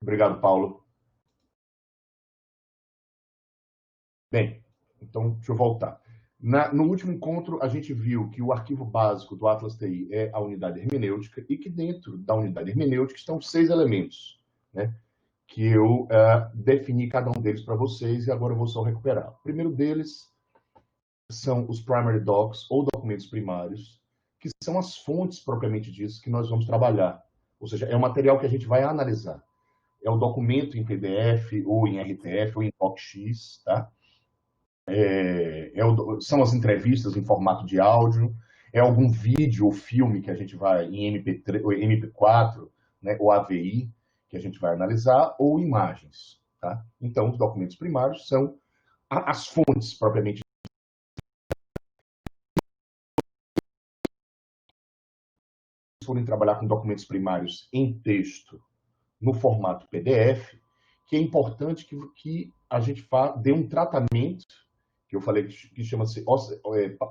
Obrigado, Paulo. Bem, então deixa eu voltar. No último encontro, a gente viu que o arquivo básico do Atlas TI é a unidade hermenêutica e que dentro da unidade hermenêutica estão 6 elementos, né, que eu defini cada um deles para vocês e agora eu vou só recuperar. O primeiro deles são os primary docs, ou documentos primários, que são as fontes propriamente disso que nós vamos trabalhar. Ou seja, é o material que a gente vai analisar. É o documento em PDF, ou em RTF, ou em DocX, tá? São as entrevistas em formato de áudio, é algum vídeo ou filme que a gente vai em MP3, ou MP4, né, ou AVI, que a gente vai analisar, ou imagens. Tá? Então, os documentos primários são as fontes propriamente. Se forem trabalhar com documentos primários em texto, no formato PDF, que é importante que a gente dê um tratamento, que eu falei que chama-se,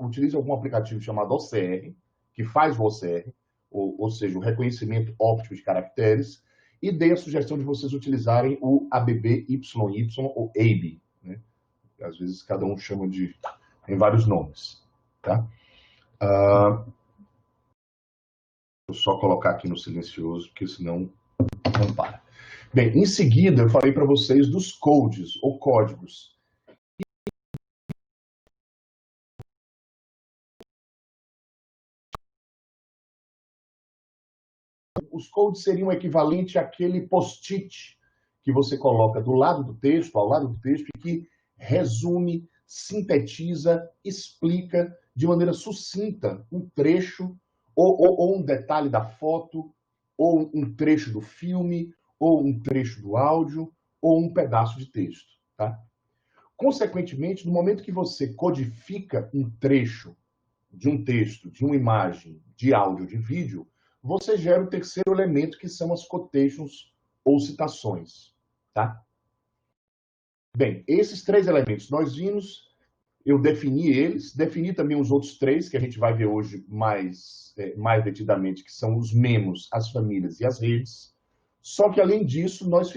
utilize algum aplicativo chamado OCR, que faz o OCR, ou seja, o reconhecimento óptico de caracteres, e dei a sugestão de vocês utilizarem o ABBYY, ou ABE, né? Às vezes cada um chama tem vários nomes, tá? Vou só colocar aqui no silencioso, porque senão não para. Bem, em seguida eu falei para vocês dos codes, ou códigos. Os codes seriam equivalente àquele post-it que você coloca do lado do texto, ao lado do texto, e que resume, sintetiza, explica de maneira sucinta um trecho, ou um detalhe da foto, ou um trecho do filme, ou um trecho do áudio, ou um pedaço de texto. Tá? Consequentemente, no momento que você codifica um trecho de um texto, de uma imagem, de áudio, de vídeo, você gera o terceiro elemento, que são as quotations ou citações. Tá? Bem, esses 3 elementos nós vimos, eu defini eles, defini também os outros 3, que a gente vai ver hoje mais detidamente, que são os memos, as famílias e as redes. Só que, além disso, nós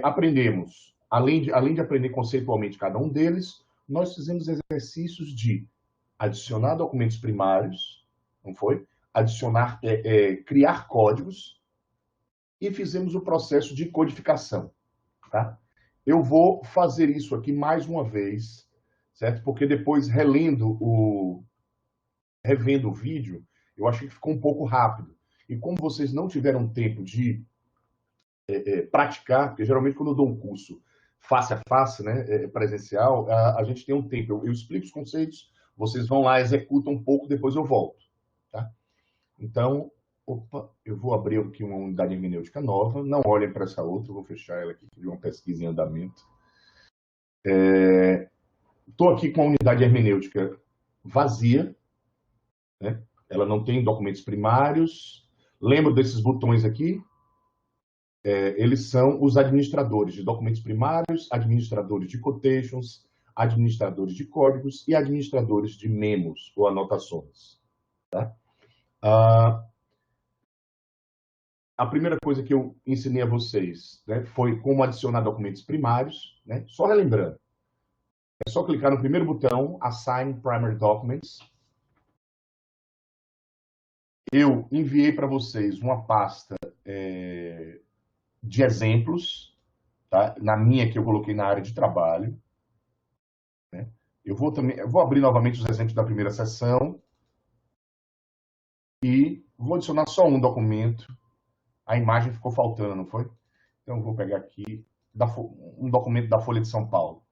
aprendemos, além de aprender conceitualmente cada um deles, nós fizemos exercícios de adicionar documentos primários, não foi? Adicionar, criar códigos, e fizemos o processo de codificação. Tá? Eu vou fazer isso aqui mais uma vez, certo? Porque depois, revendo o vídeo, eu achei que ficou um pouco rápido. E como vocês não tiveram tempo de praticar, porque geralmente quando eu dou um curso face a face, né, presencial, a gente tem um tempo. Eu explico os conceitos, vocês vão lá, executam um pouco, depois eu volto. Tá? Então, eu vou abrir aqui uma unidade hermenêutica nova, não olhem para essa outra, eu vou fechar ela aqui, de uma pesquisa em andamento. Estou aqui com a unidade hermenêutica vazia, né? Ela não tem documentos primários. Lembro desses botões aqui? Eles são os administradores de documentos primários, administradores de quotations, administradores de códigos e administradores de memos ou anotações. Tá? A primeira coisa que eu ensinei a vocês, né, foi como adicionar documentos primários. Né? Só relembrando, é só clicar no primeiro botão, Assign Primary Documents. Eu enviei para vocês uma pasta de exemplos, tá? Na minha que eu coloquei na área de trabalho. Né? Eu vou abrir novamente os exemplos da primeira sessão e vou adicionar só um documento. A imagem ficou faltando, não foi? Então eu vou pegar aqui um documento da Folha de São Paulo,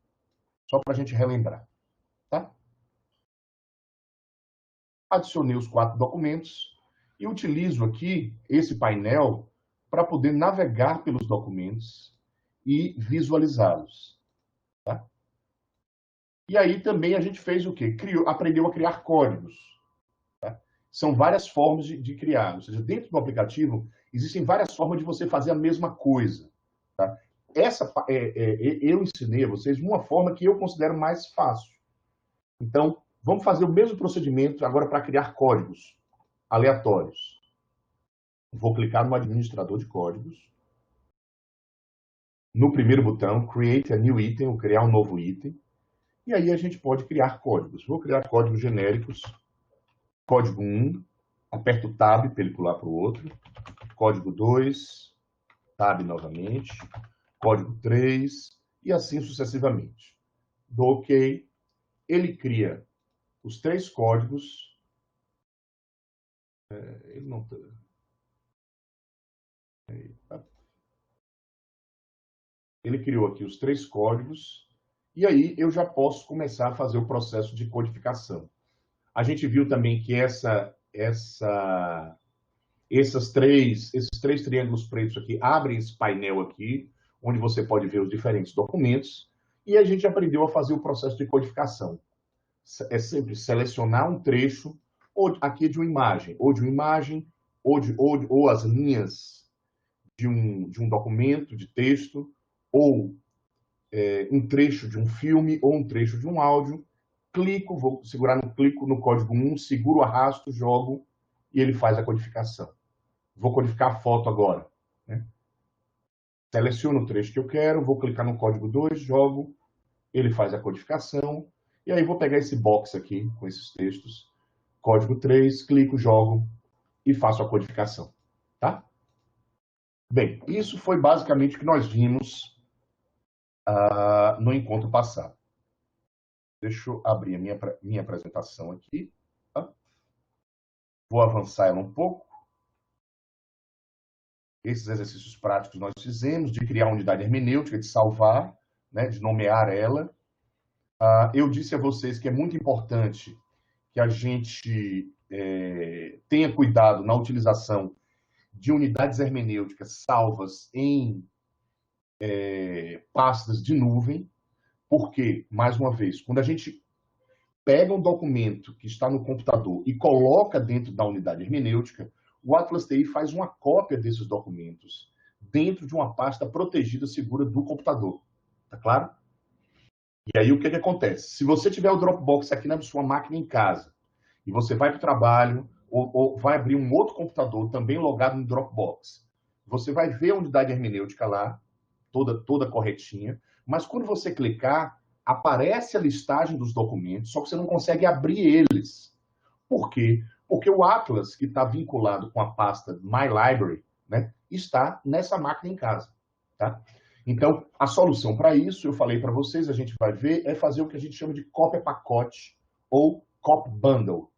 só para a gente relembrar. Tá? Adicionei os 4 documentos e utilizo aqui esse painel para poder navegar pelos documentos e visualizá-los. Tá? E aí também a gente fez o quê? Aprendeu a criar códigos. Tá? São várias formas de criar. Ou seja, dentro do aplicativo, existem várias formas de você fazer a mesma coisa. Tá? Eu ensinei a vocês uma forma que eu considero mais fácil. Então, vamos fazer o mesmo procedimento agora para criar códigos aleatórios. Vou clicar no administrador de códigos. no primeiro botão, Create a New Item, ou criar um novo item. E aí a gente pode criar códigos. Vou criar códigos genéricos. Código 1, aperto Tab para ele pular para o outro. Código 2, Tab novamente. Código 3, e assim sucessivamente. Dou OK. Ele cria os 3 códigos. Ele não tá... Ele criou aqui os 3 códigos. E aí eu já posso começar a fazer o processo de codificação. A gente viu também que esses três triângulos pretos aqui abrem esse painel aqui, onde você pode ver os diferentes documentos, e a gente aprendeu a fazer o processo de codificação. É sempre selecionar um trecho, ou aqui de uma imagem, ou as linhas de um documento de texto, ou um trecho de um filme, ou um trecho de um áudio. Clico, vou segurar no código 1, seguro, arrasto, jogo, e ele faz a codificação. Vou codificar a foto agora, né? Seleciono o trecho que eu quero, vou clicar no código 2, jogo, ele faz a codificação, e aí vou pegar esse box aqui, com esses textos, código 3, clico, jogo, e faço a codificação, tá? Bem, isso foi basicamente o que nós vimos no encontro passado. Deixa eu abrir a minha apresentação aqui, tá? Vou avançar ela um pouco. Esses exercícios práticos nós fizemos, de criar uma unidade hermenêutica, de salvar, né, de nomear ela. Eu disse a vocês que é muito importante que a gente tenha cuidado na utilização de unidades hermenêuticas salvas em pastas de nuvem, porque, mais uma vez, quando a gente pega um documento que está no computador e coloca dentro da unidade hermenêutica, o Atlas TI faz uma cópia desses documentos dentro de uma pasta protegida, segura do computador. Tá claro? E aí o que acontece? Se você tiver o Dropbox aqui na sua máquina em casa, e você vai para o trabalho, ou vai abrir um outro computador também logado no Dropbox, você vai ver a unidade hermenêutica lá, toda corretinha, mas quando você clicar, aparece a listagem dos documentos, só que você não consegue abrir eles. Por quê? Porque o Atlas, que está vinculado com a pasta My Library, né, está nessa máquina em casa. Tá? Então, a solução para isso, eu falei para vocês, a gente vai ver, é fazer o que a gente chama de cópia pacote ou copy bundle.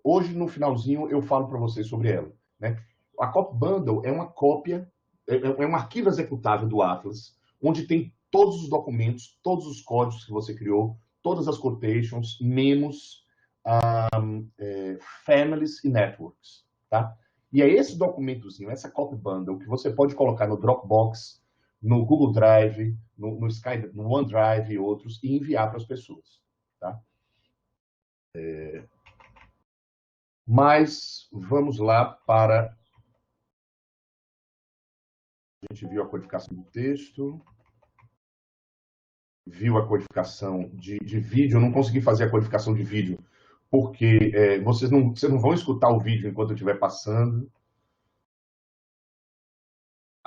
Hoje, no finalzinho, eu falo para vocês sobre ela. Né? A copy bundle é uma cópia, é um arquivo executável do Atlas, onde tem todos os documentos, todos os códigos que você criou, todas as quotations, memos, families e networks. Tá? E é esse documentozinho, essa copy bundle, que você pode colocar no Dropbox, no Google Drive, no Sky, no OneDrive e outros, e enviar para as pessoas. Tá? Mas vamos lá para... A gente viu a codificação do texto, viu a codificação de vídeo. Eu não consegui fazer a codificação de vídeo, porque vocês não vão escutar o vídeo enquanto eu estiver passando.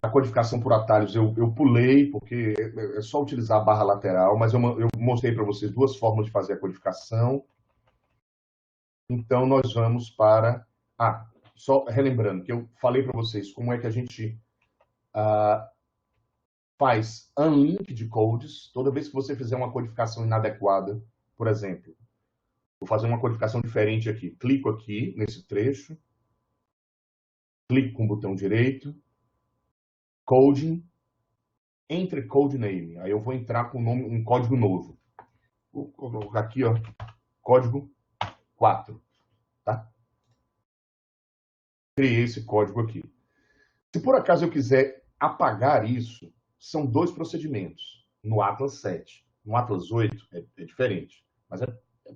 A codificação por atalhos eu pulei, porque é só utilizar a barra lateral, mas eu mostrei para vocês 2 formas de fazer a codificação. Então, nós vamos para... só relembrando que eu falei para vocês como é que a gente faz unlink de codes. Toda vez que você fizer uma codificação inadequada, por exemplo, vou fazer uma codificação diferente aqui. Clico aqui nesse trecho, clico com o botão direito, coding, entre code name. Aí eu vou entrar com um código novo. Vou colocar aqui, ó, código 4. Tá? Criei esse código aqui. Se por acaso eu quiser apagar isso, são 2 procedimentos. No Atlas 7. No Atlas 8 é diferente. Mas é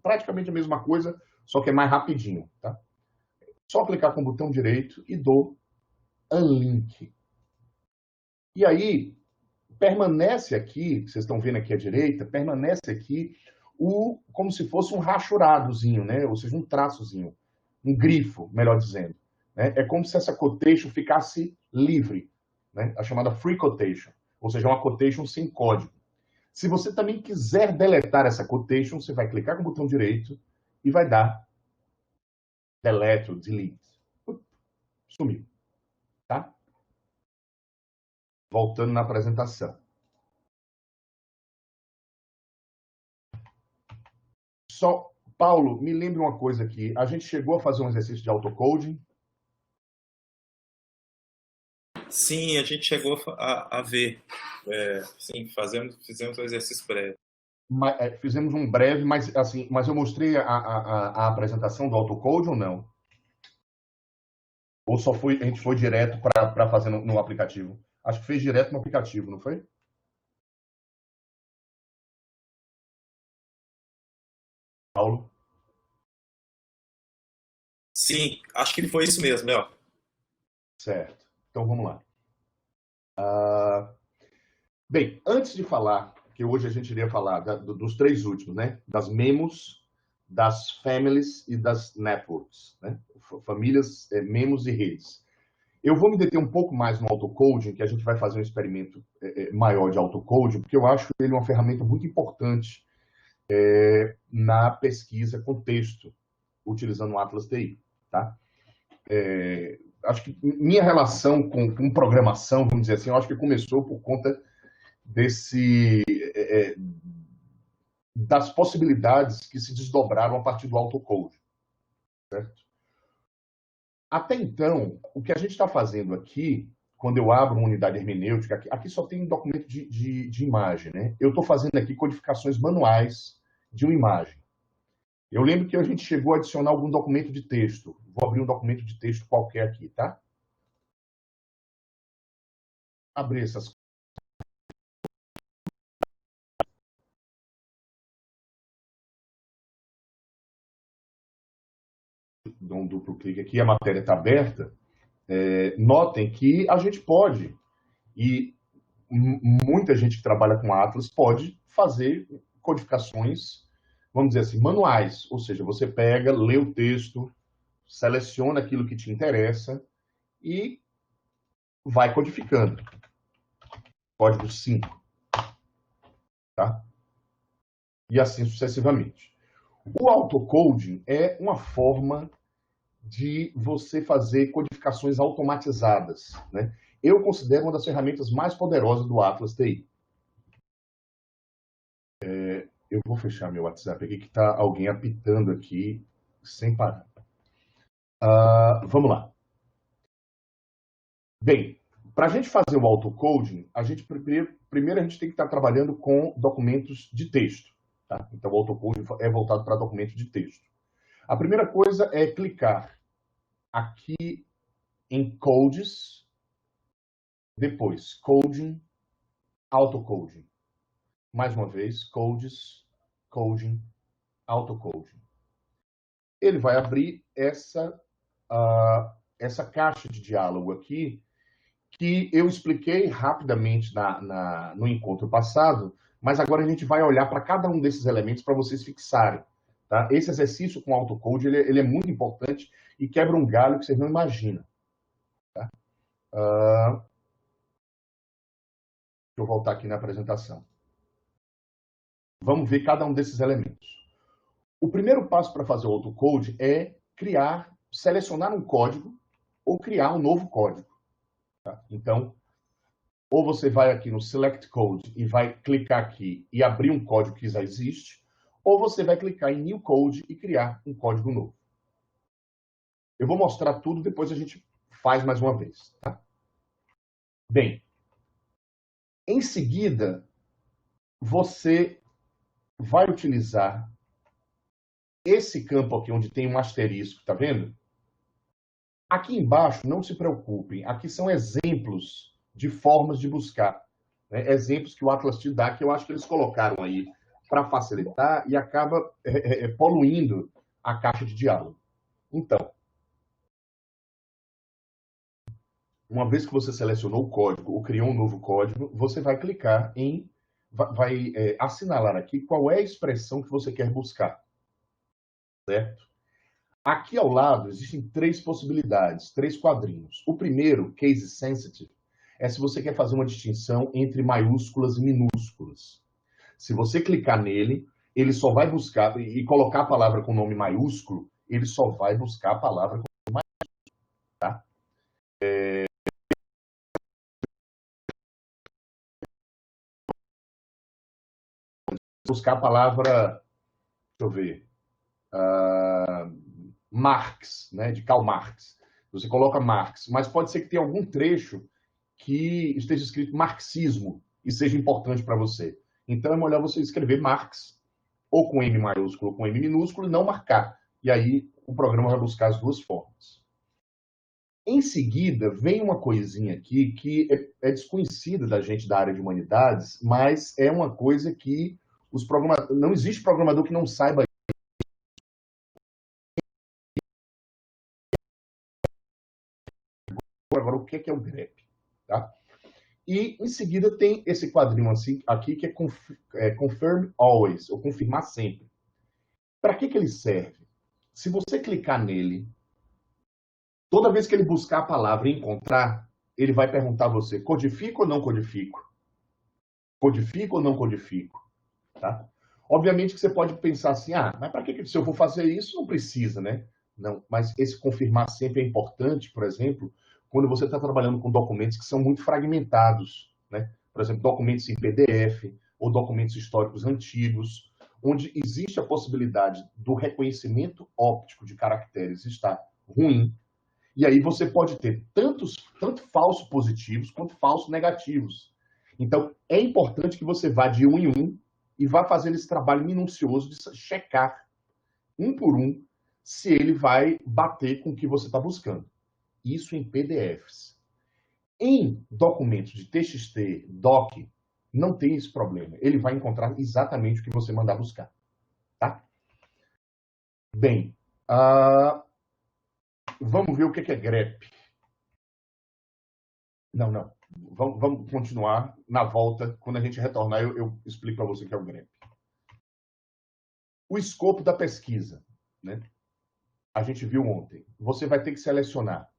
praticamente a mesma coisa, só que é mais rapidinho. Tá? Só clicar com o botão direito e dou unlink. E aí, permanece aqui, vocês estão vendo aqui à direita, permanece aqui como se fosse um rachuradozinho, né? Ou seja, um traçozinho, um grifo, melhor dizendo. Né? É como se essa quotation ficasse livre, né? A chamada free quotation. ou seja, uma quotation sem código. Se você também quiser deletar essa quotation, você vai clicar com o botão direito e vai dar delete ou delete. Sumiu, tá? Voltando na apresentação. Só, Paulo, me lembre uma coisa aqui. A gente chegou a fazer um exercício de autocoding? Sim, a gente chegou a ver. Sim, fizemos um exercício breve. Fizemos um breve, mas assim, mas eu mostrei a apresentação do autocode ou não? Ou só a gente foi direto para fazer no aplicativo? Acho que fez direto no aplicativo, não foi? Paulo? Sim, acho que foi isso mesmo, Léo. Certo. Então vamos lá. Bem, antes de falar, que hoje a gente iria falar dos três últimos, né? Das memos, das families e das networks, né? Famílias, memos e redes. Eu vou me deter um pouco mais no autocoding, que a gente vai fazer um experimento maior de autocoding, porque eu acho ele uma ferramenta muito importante na pesquisa com texto, utilizando o Atlas TI, tá? Acho que minha relação com programação, vamos dizer assim, eu acho que começou por conta das possibilidades que se desdobraram a partir do autocode, certo? Até então, o que a gente está fazendo aqui, quando eu abro uma unidade hermenêutica, aqui só tem um documento de imagem, né? Eu estou fazendo aqui codificações manuais de uma imagem. Eu lembro que a gente chegou a adicionar algum documento de texto. Vou abrir um documento de texto qualquer aqui, tá? Abrir essas. Dou um duplo clique aqui, a matéria está aberta. Notem que a gente pode, e muita gente que trabalha com Atlas pode fazer codificações, vamos dizer assim, manuais. Ou seja, você pega, lê o texto, seleciona aquilo que te interessa e vai codificando. Código 5. Tá? E assim sucessivamente. O autocoding é uma forma de você fazer codificações automatizadas, né? Eu considero uma das ferramentas mais poderosas do Atlas TI. Eu vou fechar meu WhatsApp aqui, que está alguém apitando aqui sem parar. Vamos lá. Bem, para a gente fazer o autocoding, primeiro a gente tem que estar trabalhando com documentos de texto. Tá? Então, o autocoding é voltado para documentos de texto. A primeira coisa é clicar aqui em Codes, depois Coding, Autocoding. Mais uma vez, Codes, Coding, Autocoding. Ele vai abrir essa caixa de diálogo aqui, que eu expliquei rapidamente no encontro passado, mas agora a gente vai olhar para cada um desses elementos para vocês fixarem. Tá? Esse exercício com autocode ele é muito importante e quebra um galho que vocês não imaginam. Tá? Deixa eu voltar aqui na apresentação. Vamos ver cada um desses elementos. O primeiro passo para fazer o autocode é selecionar um código ou criar um novo código. Tá? Então, ou você vai aqui no Select Code e vai clicar aqui e abrir um código que já existe, ou você vai clicar em New Code e criar um código novo. Eu vou mostrar tudo, depois a gente faz mais uma vez. Tá? Bem, em seguida, você vai utilizar esse campo aqui, onde tem um asterisco, tá vendo? Aqui embaixo, não se preocupem, aqui são exemplos de formas de buscar. Né? Exemplos que o Atlas te dá, que eu acho que eles colocaram aí para facilitar e acaba poluindo a caixa de diálogo. Então, uma vez que você selecionou o código ou criou um novo código, você vai clicar vai assinalar aqui qual é a expressão que você quer buscar. Certo? Aqui ao lado existem três possibilidades, três quadrinhos. O primeiro, Case Sensitive, é se você quer fazer uma distinção entre maiúsculas e minúsculas. Se você clicar nele, ele só vai buscar, e colocar a palavra com nome maiúsculo, ele só vai buscar a palavra com nome maiúsculo, tá? Buscar a palavra, deixa eu ver, Marx, né, de Karl Marx. Você coloca Marx, mas pode ser que tenha algum trecho que esteja escrito marxismo e seja importante para você. Então é melhor você escrever Marx, ou com M maiúsculo ou com M minúsculo, e não marcar. E aí o programa vai buscar as duas formas. Em seguida, vem uma coisinha aqui que é desconhecida da gente da área de humanidades, mas é uma coisa que não existe programador que não saiba. Agora, o que é o grep? Tá? E, em seguida, tem esse quadrinho assim, aqui que é Confirm Always, ou confirmar sempre. Para que ele serve? Se você clicar nele, toda vez que ele buscar a palavra e encontrar, ele vai perguntar a você, codifico ou não codifico? Codifico ou não codifico? Tá? Obviamente que você pode pensar assim, mas para que se eu vou fazer isso, não precisa, né? Não, mas esse confirmar sempre é importante, por exemplo, quando você está trabalhando com documentos que são muito fragmentados, né? Por exemplo, documentos em PDF ou documentos históricos antigos, onde existe a possibilidade do reconhecimento óptico de caracteres estar ruim, e aí você pode ter tanto falsos positivos quanto falsos negativos. Então, é importante que você vá de um em um e vá fazendo esse trabalho minucioso de checar, um por um, se ele vai bater com o que você está buscando. Isso em PDFs. Em documentos de TXT, DOC, não tem esse problema. Ele vai encontrar exatamente o que você mandar buscar. Tá? Bem, vamos ver o que é grep. Não. Vamos continuar na volta. Quando a gente retornar, eu explico para você o que é o grep. O escopo da pesquisa, né? A gente viu ontem. Você vai ter que selecionar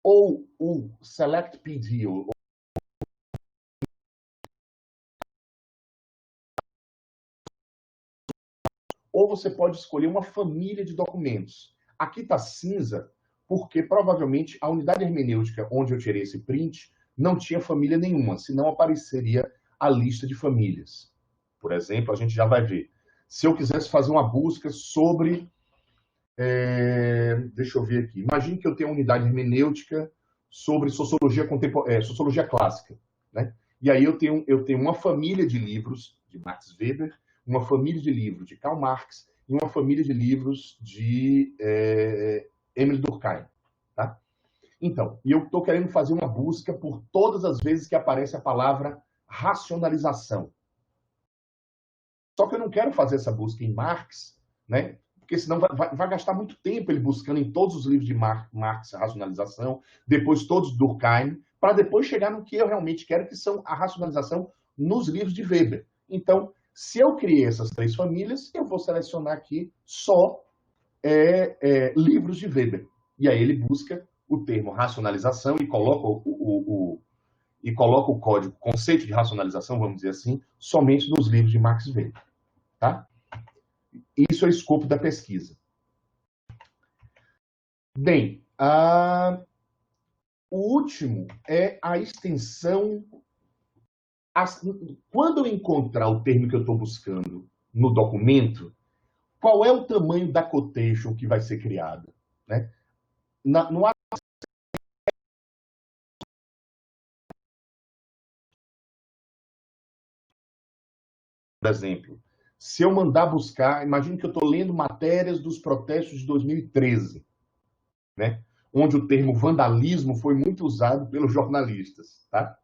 ou o Select PD, ou você pode escolher uma família de documentos. Aqui está cinza, porque provavelmente a unidade hermenêutica onde eu tirei esse print não tinha família nenhuma, senão apareceria a lista de famílias. Por exemplo, a gente já vai ver. Se eu quisesse fazer uma busca sobre... deixa eu ver aqui. Imagine que eu tenho uma unidade hermenêutica sobre sociologia clássica, né? E aí eu tenho uma família de livros de Max Weber, uma família de livros de Karl Marx e uma família de livros de Emile Durkheim, tá? Então, eu estou querendo fazer uma busca por todas as vezes que aparece a palavra racionalização. Só que eu não quero fazer essa busca em Marx, né? Porque senão vai gastar muito tempo ele buscando em todos os livros de Marx a racionalização, depois todos Durkheim, para depois chegar no que eu realmente quero, que são a racionalização nos livros de Weber. Então, se eu criei essas três famílias, eu vou selecionar aqui só livros de Weber. E aí ele busca o termo racionalização e coloca o código, conceito de racionalização, vamos dizer assim, somente nos livros de Max Weber. Tá? Isso é o escopo da pesquisa. Bem, o último é a extensão. Quando eu encontrar o termo que eu estou buscando no documento, qual é o tamanho da quotation que vai ser criada? Né? No por exemplo, se eu mandar buscar, imagine que eu estou lendo matérias dos protestos de 2013, né? Onde o termo vandalismo foi muito usado pelos jornalistas. Tá?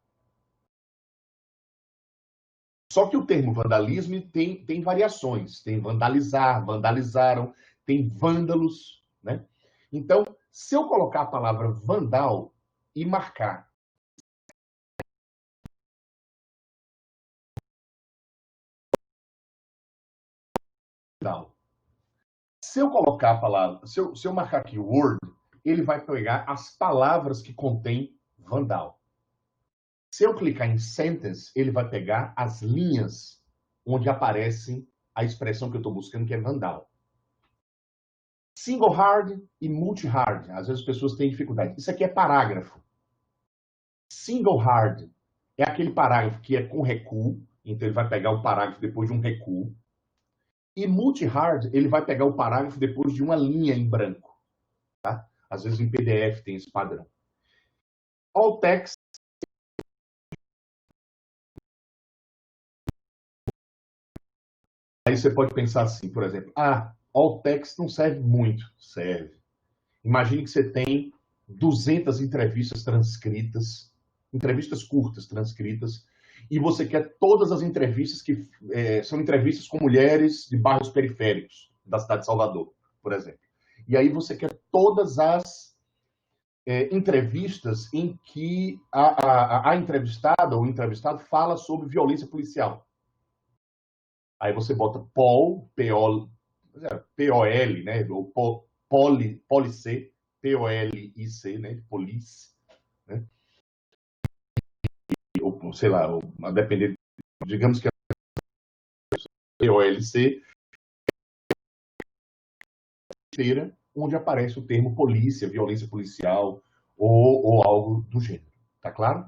Só que o termo vandalismo tem variações. Tem vandalizar, vandalizaram, tem vândalos. Né? Então, se eu colocar a palavra vandal e marcar se eu colocar a palavra, se eu marcar aqui Word, ele vai pegar as palavras que contém vandal. Se eu clicar em sentence, ele vai pegar as linhas onde aparecem a expressão que eu estou buscando, que é vandal. Single hard e multi-hard. Às vezes as pessoas têm dificuldade. Isso aqui é parágrafo. Single hard é aquele parágrafo que é com recuo, então ele vai pegar o parágrafo depois de um recuo. E multi-hard, ele vai pegar o parágrafo depois de uma linha em branco. Tá? Às vezes em PDF tem esse padrão. All text. Aí você pode pensar assim, por exemplo, all text não serve muito. Serve. Imagine que você tem 200 entrevistas transcritas, entrevistas curtas transcritas, e você quer todas as entrevistas que são entrevistas com mulheres de bairros periféricos da cidade de Salvador, por exemplo. E aí você quer todas as entrevistas em que a entrevistada ou o entrevistado fala sobre violência policial. Aí você bota POL, P-O-L, né? Ou Polic, P-O-L-I-C, né? Police, né? Ou sei lá, a depender, digamos que é P-O-L-C, onde aparece o termo polícia, violência policial ou algo do gênero. Tá claro?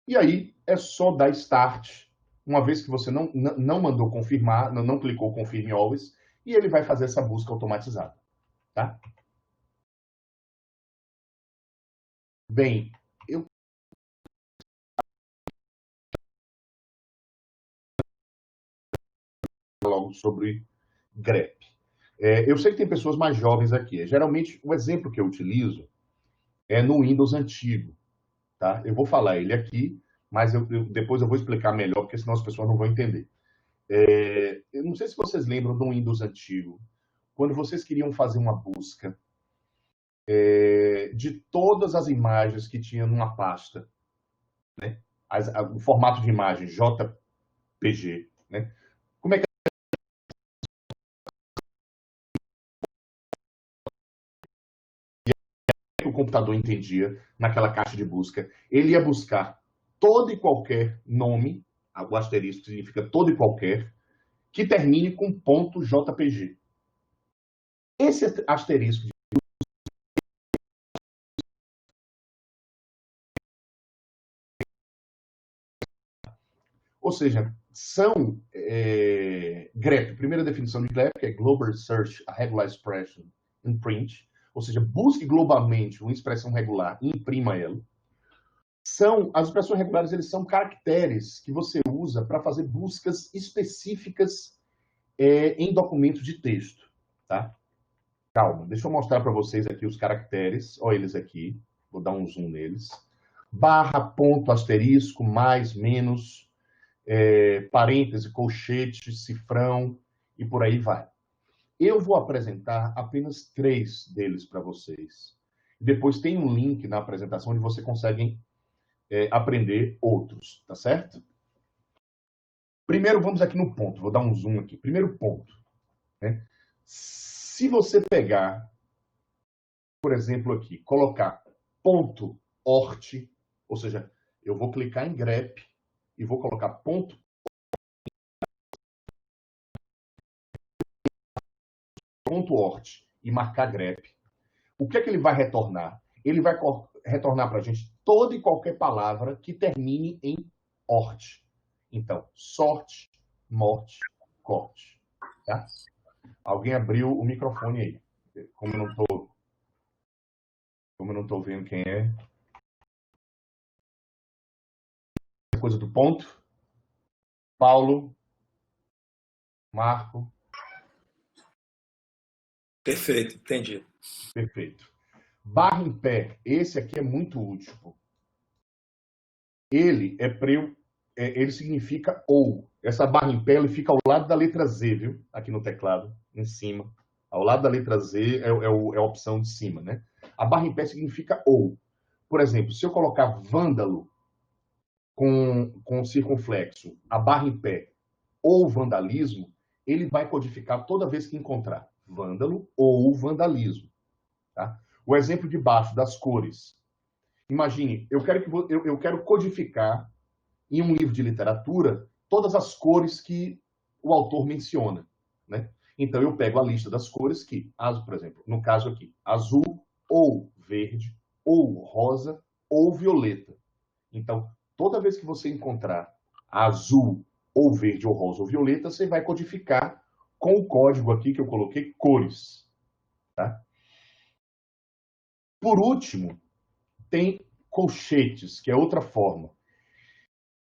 E aí é só dar start, uma vez que você não mandou confirmar, não clicou confirm always, e ele vai fazer essa busca automatizada. Tá? Bem, eu logo sobre grep. Eu sei que tem pessoas mais jovens aqui. Geralmente, o exemplo que eu utilizo é no Windows antigo. Tá? Eu vou falar ele aqui, mas depois eu vou explicar melhor, porque senão as pessoas não vão entender. Eu não sei se vocês lembram do Windows antigo, quando vocês queriam fazer uma busca de todas as imagens que tinha numa pasta, né? O formato de imagem JPG, né? Como é que o computador entendia naquela caixa de busca? Ele ia buscar todo e qualquer nome, o asterisco significa todo e qualquer, que termine com .jpg. Esse asterisco, ou seja, são grep. Primeira definição de grep, que é Global Search a Regular Expression in Print, ou seja, busque globalmente uma expressão regular e imprima ela. As expressões regulares, eles são caracteres que você usa para fazer buscas específicas em documentos de texto, tá? Calma, deixa eu mostrar para vocês aqui os caracteres. Olha eles aqui, vou dar um zoom neles. Barra, ponto, asterisco, mais, menos, parêntese, colchete, cifrão e por aí vai. Eu vou apresentar apenas 3 deles para vocês. Depois tem um link na apresentação onde você consegue aprender outros, tá certo? Primeiro, vamos aqui no ponto. Vou dar um zoom aqui. Primeiro ponto. Né? Se você pegar, por exemplo, aqui, colocar ponto .ort, ou seja, eu vou clicar em grep e vou colocar ponto .ort e marcar grep. O que é que ele vai retornar? Ele vai retornar para a gente toda e qualquer palavra que termine em ort. Então, sorte, morte, corte. Tá? Alguém abriu o microfone aí. Como eu não estou vendo quem é. Coisa do ponto. Paulo. Marco. Perfeito, entendi. Perfeito. Barra em pé. Esse aqui é muito útil. Ele ele significa ou. Essa barra em pé ele fica ao lado da letra Z, viu? Aqui no teclado, em cima. Ao lado da letra Z é a opção de cima, né? A barra em pé significa ou. Por exemplo, se eu colocar vândalo com circunflexo, a barra em pé ou vandalismo, ele vai codificar toda vez que encontrar vândalo ou vandalismo. Tá? O exemplo de baixo das cores. Imagine, eu quero codificar em um livro de literatura todas as cores que o autor menciona, né? Então eu pego a lista das cores que, por exemplo, no caso aqui, azul ou verde ou rosa ou violeta. Então, toda vez que você encontrar azul ou verde ou rosa ou violeta, você vai codificar com o código aqui que eu coloquei cores, tá? Por último, tem colchetes, que é outra forma.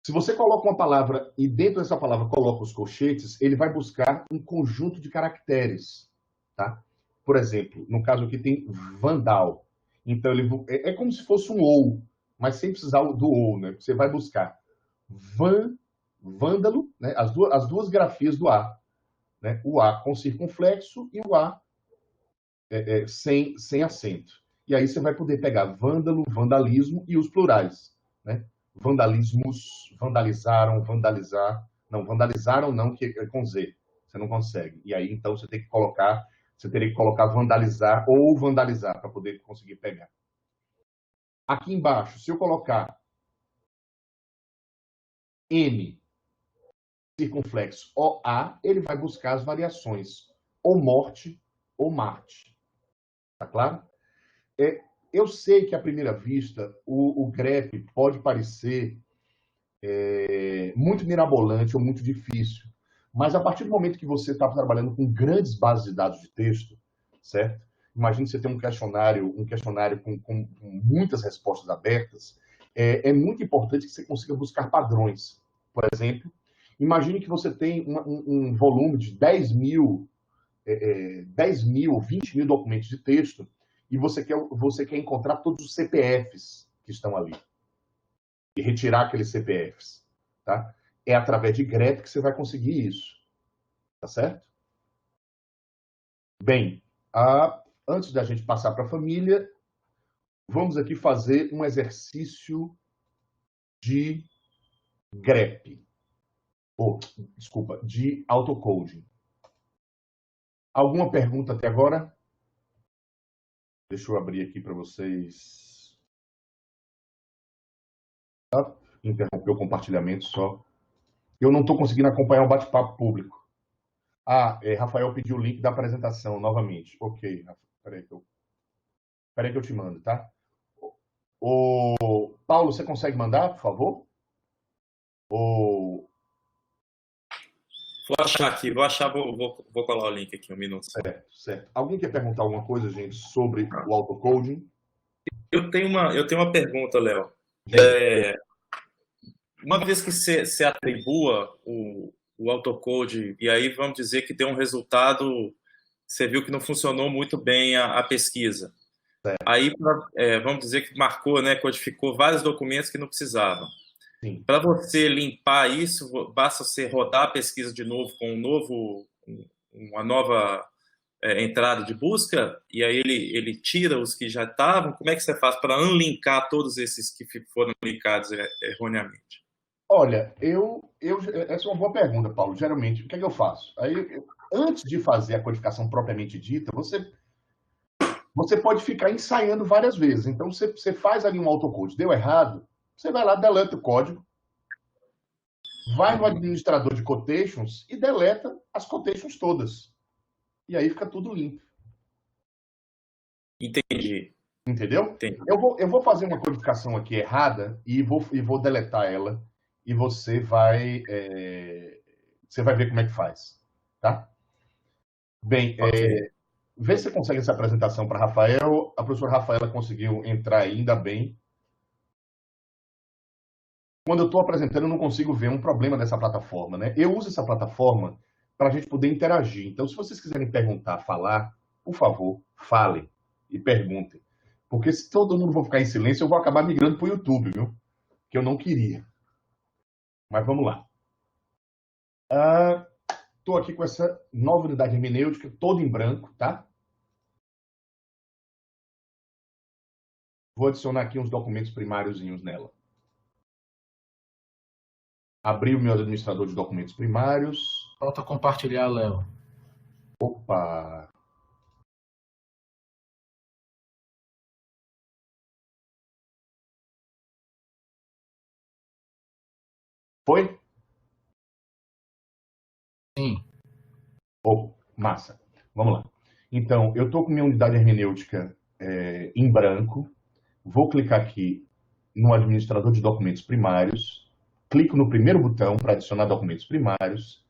Se você coloca uma palavra e dentro dessa palavra coloca os colchetes, ele vai buscar um conjunto de caracteres, tá? Por exemplo, no caso aqui tem vandal. Então, é como se fosse um ou, mas sem precisar do ou, né? Você vai buscar vândalo, né? As duas grafias do A, né? O A com circunflexo e o A sem acento. E aí você vai poder pegar vândalo, vandalismo e os plurais, né? Vandalismos, vandalizaram, vandalizar. Não, vandalizaram não, que é com Z. Você não consegue. E aí, então, você teria que colocar vandalizar ou vandalizar para poder conseguir pegar. Aqui embaixo, se eu colocar M, circunflexo OA, ele vai buscar as variações ou morte ou Marte. Tá claro? Eu sei que, à primeira vista, o grep pode parecer muito mirabolante ou muito difícil, mas a partir do momento que você está trabalhando com grandes bases de dados de texto, certo? Imagine que você tem um questionário com muitas respostas abertas, é muito importante que você consiga buscar padrões. Por exemplo, imagine que você tem um volume de 10 mil, 20 mil documentos de texto e você quer encontrar todos os CPFs que estão ali e retirar aqueles CPFs, tá? É através de grep que você vai conseguir isso, tá certo? Bem, antes da gente passar para a família, vamos aqui fazer um exercício de grep, desculpa, de autocoding. Alguma pergunta até agora? Deixa eu abrir aqui para vocês. Interromper o compartilhamento só. Eu não estou conseguindo acompanhar o bate-papo público. Rafael pediu o link da apresentação novamente. Ok, peraí que eu te mando, tá? Paulo, você consegue mandar, por favor? Vou achar aqui, vou colar o link aqui, um minuto. Certo. Alguém quer perguntar alguma coisa, gente, sobre o autocoding? Eu tenho uma pergunta, Léo. Uma vez que você atribua o autocode, e aí vamos dizer que deu um resultado, você viu que não funcionou muito bem a pesquisa. Aí, vamos dizer que marcou, né, codificou vários documentos que não precisavam. Para você limpar isso, basta você rodar a pesquisa de novo com uma nova entrada de busca, e aí ele tira os que já estavam. Como é que você faz para unlinkar todos esses que foram linkados erroneamente? Olha, essa é uma boa pergunta, Paulo. Geralmente, o que é que eu faço? Antes de fazer a codificação propriamente dita, você pode ficar ensaiando várias vezes. Então, você faz ali um autocode, deu errado, você vai lá, deleta o código, vai no administrador de quotations e deleta as quotations todas. E aí fica tudo limpo. Entendi. Entendeu? Entendi. Eu vou fazer uma codificação aqui errada e vou deletar ela e você vai ver como é que faz. Tá? Bem, vê se você consegue essa apresentação para Rafael. A professora Rafaela conseguiu entrar ainda bem. Quando eu estou apresentando, eu não consigo ver um problema dessa plataforma, né? Eu uso essa plataforma para a gente poder interagir. Então, se vocês quiserem perguntar, falar, por favor, falem e perguntem. Porque se todo mundo for ficar em silêncio, eu vou acabar migrando para o YouTube, viu? Que eu não queria. Mas vamos lá. Estou aqui com essa nova unidade hermenêutica, toda em branco, tá? Vou adicionar aqui uns documentos primáriozinhos nela. Abri o meu administrador de documentos primários. Falta compartilhar, Léo. Opa! Foi? Sim. Oh, massa. Vamos lá. Então, eu estou com minha unidade hermenêutica em branco. Vou clicar aqui no administrador de documentos primários. Clico no primeiro botão para adicionar documentos primários.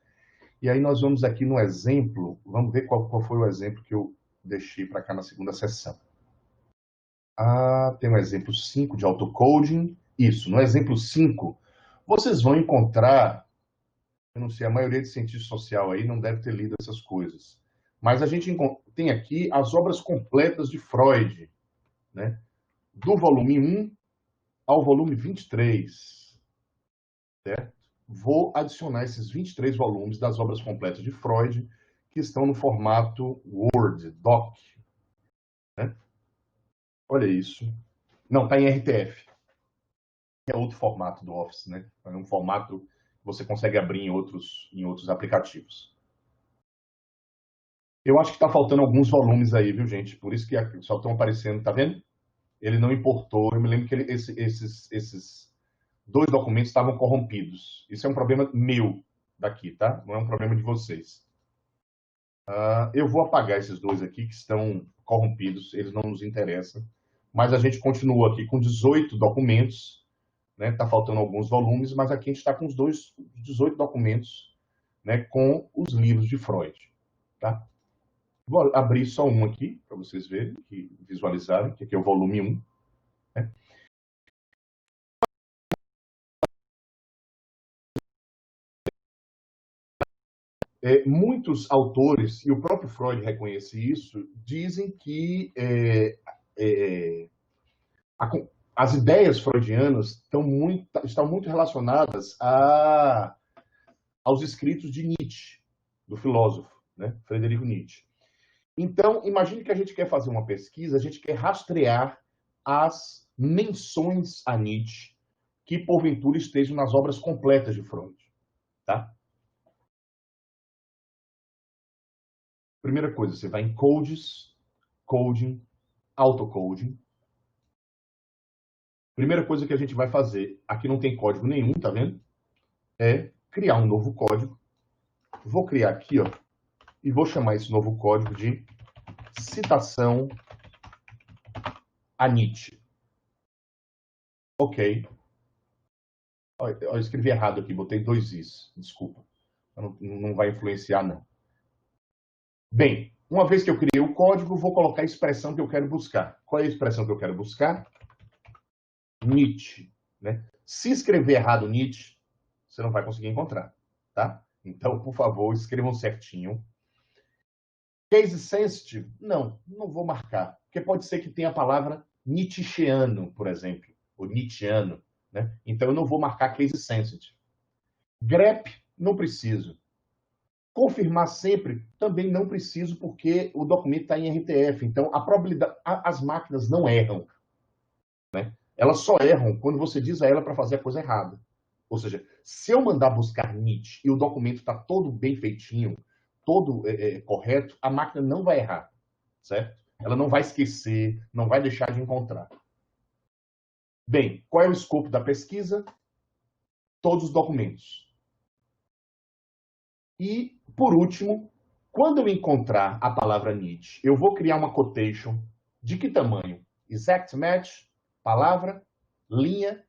E aí nós vamos aqui no exemplo. Vamos ver qual foi o exemplo que eu deixei para cá na segunda sessão. Tem um exemplo 5 de autocoding. Isso, no exemplo 5, vocês vão encontrar, eu não sei, a maioria de cientista social aí não deve ter lido essas coisas, mas a gente tem aqui as obras completas de Freud, né? Do volume 1 ao volume 23, certo? Vou adicionar esses 23 volumes das obras completas de Freud, que estão no formato Word, Doc, né? Olha isso. Não, está em RTF. É outro formato do Office, né? É um formato que você consegue abrir em outros aplicativos. Eu acho que está faltando alguns volumes aí, viu, gente? Por isso que só estão aparecendo, tá vendo? Ele não importou. Eu me lembro que esses 2 documentos estavam corrompidos. Isso é um problema meu daqui, tá? Não é um problema de vocês. Eu vou apagar esses 2 aqui que estão corrompidos, eles não nos interessam. Mas a gente continua aqui com 18 documentos, né? Está faltando alguns volumes, mas aqui a gente está com os 18 documentos, né? Com os livros de Freud, tá? Vou abrir só um aqui, para vocês verem, visualizarem, que aqui é o volume 1. Né? Muitos autores, e o próprio Freud reconhece isso, dizem que as ideias freudianas estão muito relacionadas aos escritos de Nietzsche, do filósofo, né? Frederico Nietzsche. Então, imagine que a gente quer fazer uma pesquisa, a gente quer rastrear as menções a Nietzsche que, porventura, estejam nas obras completas de Freud. Tá? Primeira coisa, você vai em Codes, Coding, Autocoding. Primeira coisa que a gente vai fazer, aqui não tem código nenhum, tá vendo? É criar um novo código. Vou criar aqui, ó, e vou chamar esse novo código de citação a Nietzsche. Ok. Eu escrevi errado aqui, botei 2 is. Desculpa. Não vai influenciar, não. Bem, uma vez que eu criei o código, vou colocar a expressão que eu quero buscar. Qual é a expressão que eu quero buscar? Nietzsche. Né? Se escrever errado Nietzsche, você não vai conseguir encontrar. Tá? Então, por favor, escrevam certinho. Case sensitive? Não vou marcar. Porque pode ser que tenha a palavra Nietzscheano, por exemplo, ou Nietzscheano. Né? Então, eu não vou marcar case sensitive. grep, não preciso. Confirmar sempre, também não preciso, porque o documento está em RTF. Então, a probabilidade, as máquinas não erram. Né? Elas só erram quando você diz a ela para fazer a coisa errada. Ou seja, se eu mandar buscar Nietzsche e o documento está todo bem feitinho, todo correto, a máquina não vai errar. Certo? Ela não vai esquecer, não vai deixar de encontrar. Bem, qual é o escopo da pesquisa? Todos os documentos. E, por último, quando eu encontrar a palavra Nietzsche, eu vou criar uma quotation de que tamanho? Exact match, palavra, linha,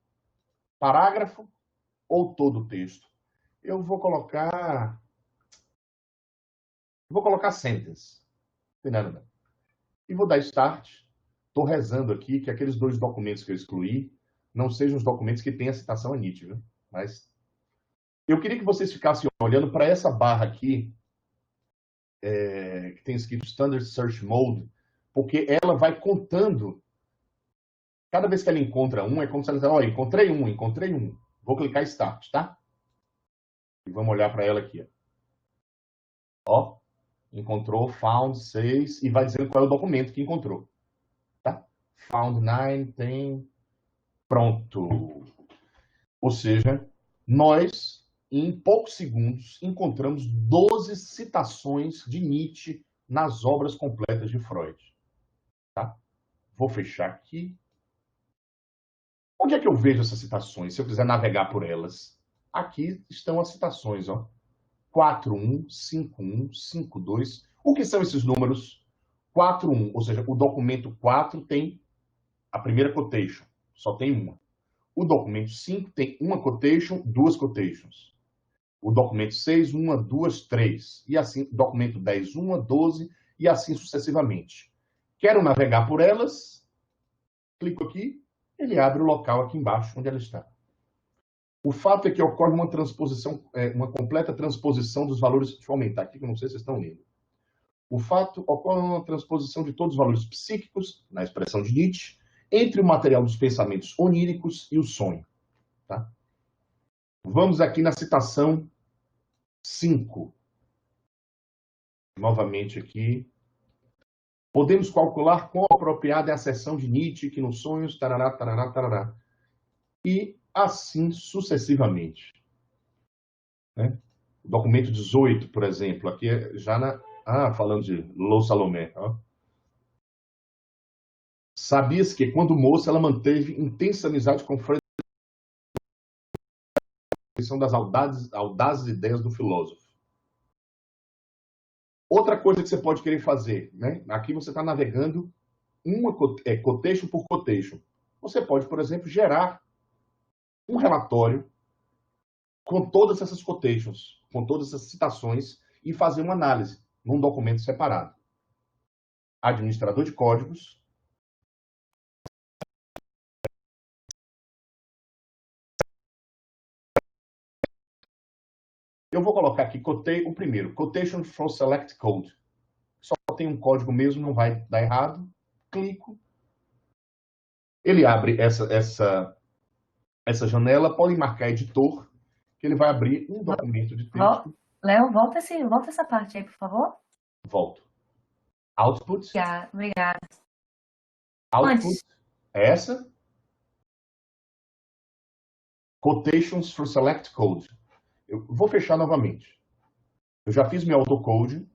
parágrafo ou todo o texto? Eu vou colocar sentence. Não tem nada não. E vou dar start. Estou rezando aqui que aqueles 2 documentos que eu excluí não sejam os documentos que têm a citação a Nietzsche, viu? Mas eu queria que vocês ficassem olhando para essa barra aqui, que tem escrito Standard Search Mode, porque ela vai contando. Cada vez que ela encontra um, é como se ela diz, encontrei um. Vou clicar Start, tá? E vamos olhar para ela aqui. Ó, encontrou, found 6, e vai dizendo qual é o documento que encontrou. Tá? Found 9, tem... Pronto. Ou seja, nós, em poucos segundos, encontramos 12 citações de Nietzsche nas obras completas de Freud. Tá? Vou fechar aqui. Onde é que eu vejo essas citações, se eu quiser navegar por elas? Aqui estão as citações, ó. 41, 51, 52. O que são esses números? 41, ou seja, o documento 4 tem a primeira quotation, só tem uma. O documento 5 tem uma quotation, duas quotations. O documento 6, uma, duas, três. E assim, documento 10, uma, 12, e assim sucessivamente. Quero navegar por elas, clico aqui, ele abre o local aqui embaixo, onde ela está. O fato é que ocorre uma transposição, uma completa transposição dos valores. Deixa eu aumentar aqui, que eu não sei se vocês estão lendo. O fato ocorre uma transposição de todos os valores psíquicos, na expressão de Nietzsche, entre o material dos pensamentos oníricos e o sonho. Tá? Vamos aqui na citação 5. Novamente aqui. Podemos calcular quão apropriada é a seção de Nietzsche, que nos sonhos, tarará, tarará, tarará. E assim sucessivamente. Né? O documento 18, por exemplo, aqui é já na... falando de Lô Salomé. Ó. Sabias que, quando moça, ela manteve intensa amizade com Fred, são das audazes ideias do filósofo. Outra coisa que você pode querer fazer, né? Aqui você está navegando uma quotation por quotation. Você pode, por exemplo, gerar um relatório com todas essas quotations, com todas essas citações e fazer uma análise num documento separado. Administrador de códigos. Eu vou colocar aqui o primeiro, Quotation from Select Code. Só tem um código mesmo, não vai dar errado. Clico. Ele abre essa janela, pode marcar editor, que ele vai abrir um documento de texto. Léo, volta essa parte aí, por favor. Volto. Output. Obrigada. Output. Essa. Quotations for Select Code. Eu vou fechar novamente. Eu já fiz meu autocode.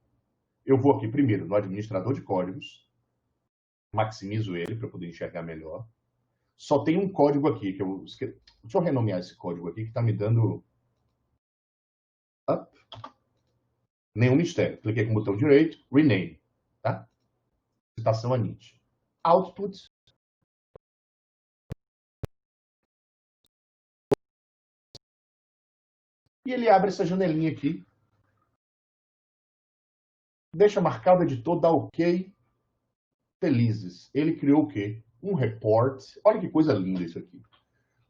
Eu vou aqui primeiro no administrador de códigos. Maximizo ele para poder enxergar melhor. Só tem um código aqui que eu esqueci. Deixa eu renomear esse código aqui que está me dando... Nenhum mistério. Cliquei com o botão direito. Rename. Tá? Citação a Nietzsche. Output. E ele abre essa janelinha aqui. Deixa marcado o editor, dá OK. Felizes. Ele criou o quê? Um report. Olha que coisa linda isso aqui.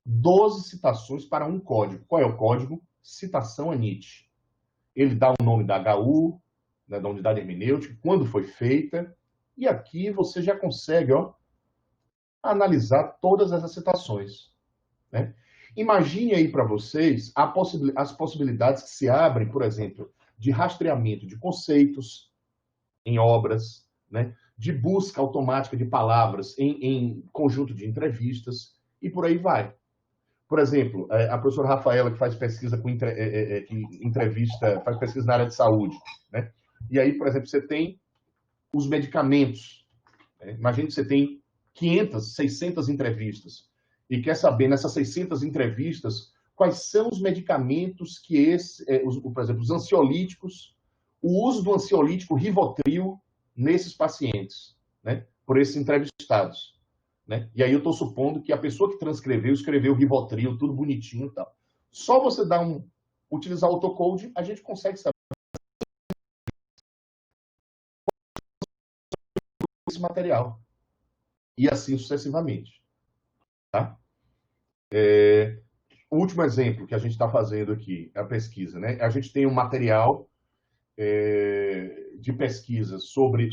12 citações para um código. Qual é o código? Citação a Nietzsche. Ele dá o nome da HU, né, da unidade hermenêutica, quando foi feita. E aqui você já consegue analisar todas essas citações. Né? Imagine aí para vocês as possibilidades que se abrem, por exemplo, de rastreamento de conceitos em obras, né? De busca automática de palavras em conjunto de entrevistas, e por aí vai. Por exemplo, a professora Rafaela, que faz pesquisa faz pesquisa na área de saúde, né? E aí, por exemplo, você tem os medicamentos. Né? Imagine que você tem 500, 600 entrevistas, e quer saber, nessas 600 entrevistas, quais são os medicamentos que por exemplo, os ansiolíticos, o uso do ansiolítico Rivotril nesses pacientes, né, por esses entrevistados. Né? E aí eu estou supondo que a pessoa que transcreveu, escreveu Rivotril, tudo bonitinho e tal. Só você utilizar o autocode, a gente consegue saber esse material. E assim sucessivamente. Tá? O último exemplo que a gente está fazendo aqui é a pesquisa. Né? A gente tem um material de pesquisa sobre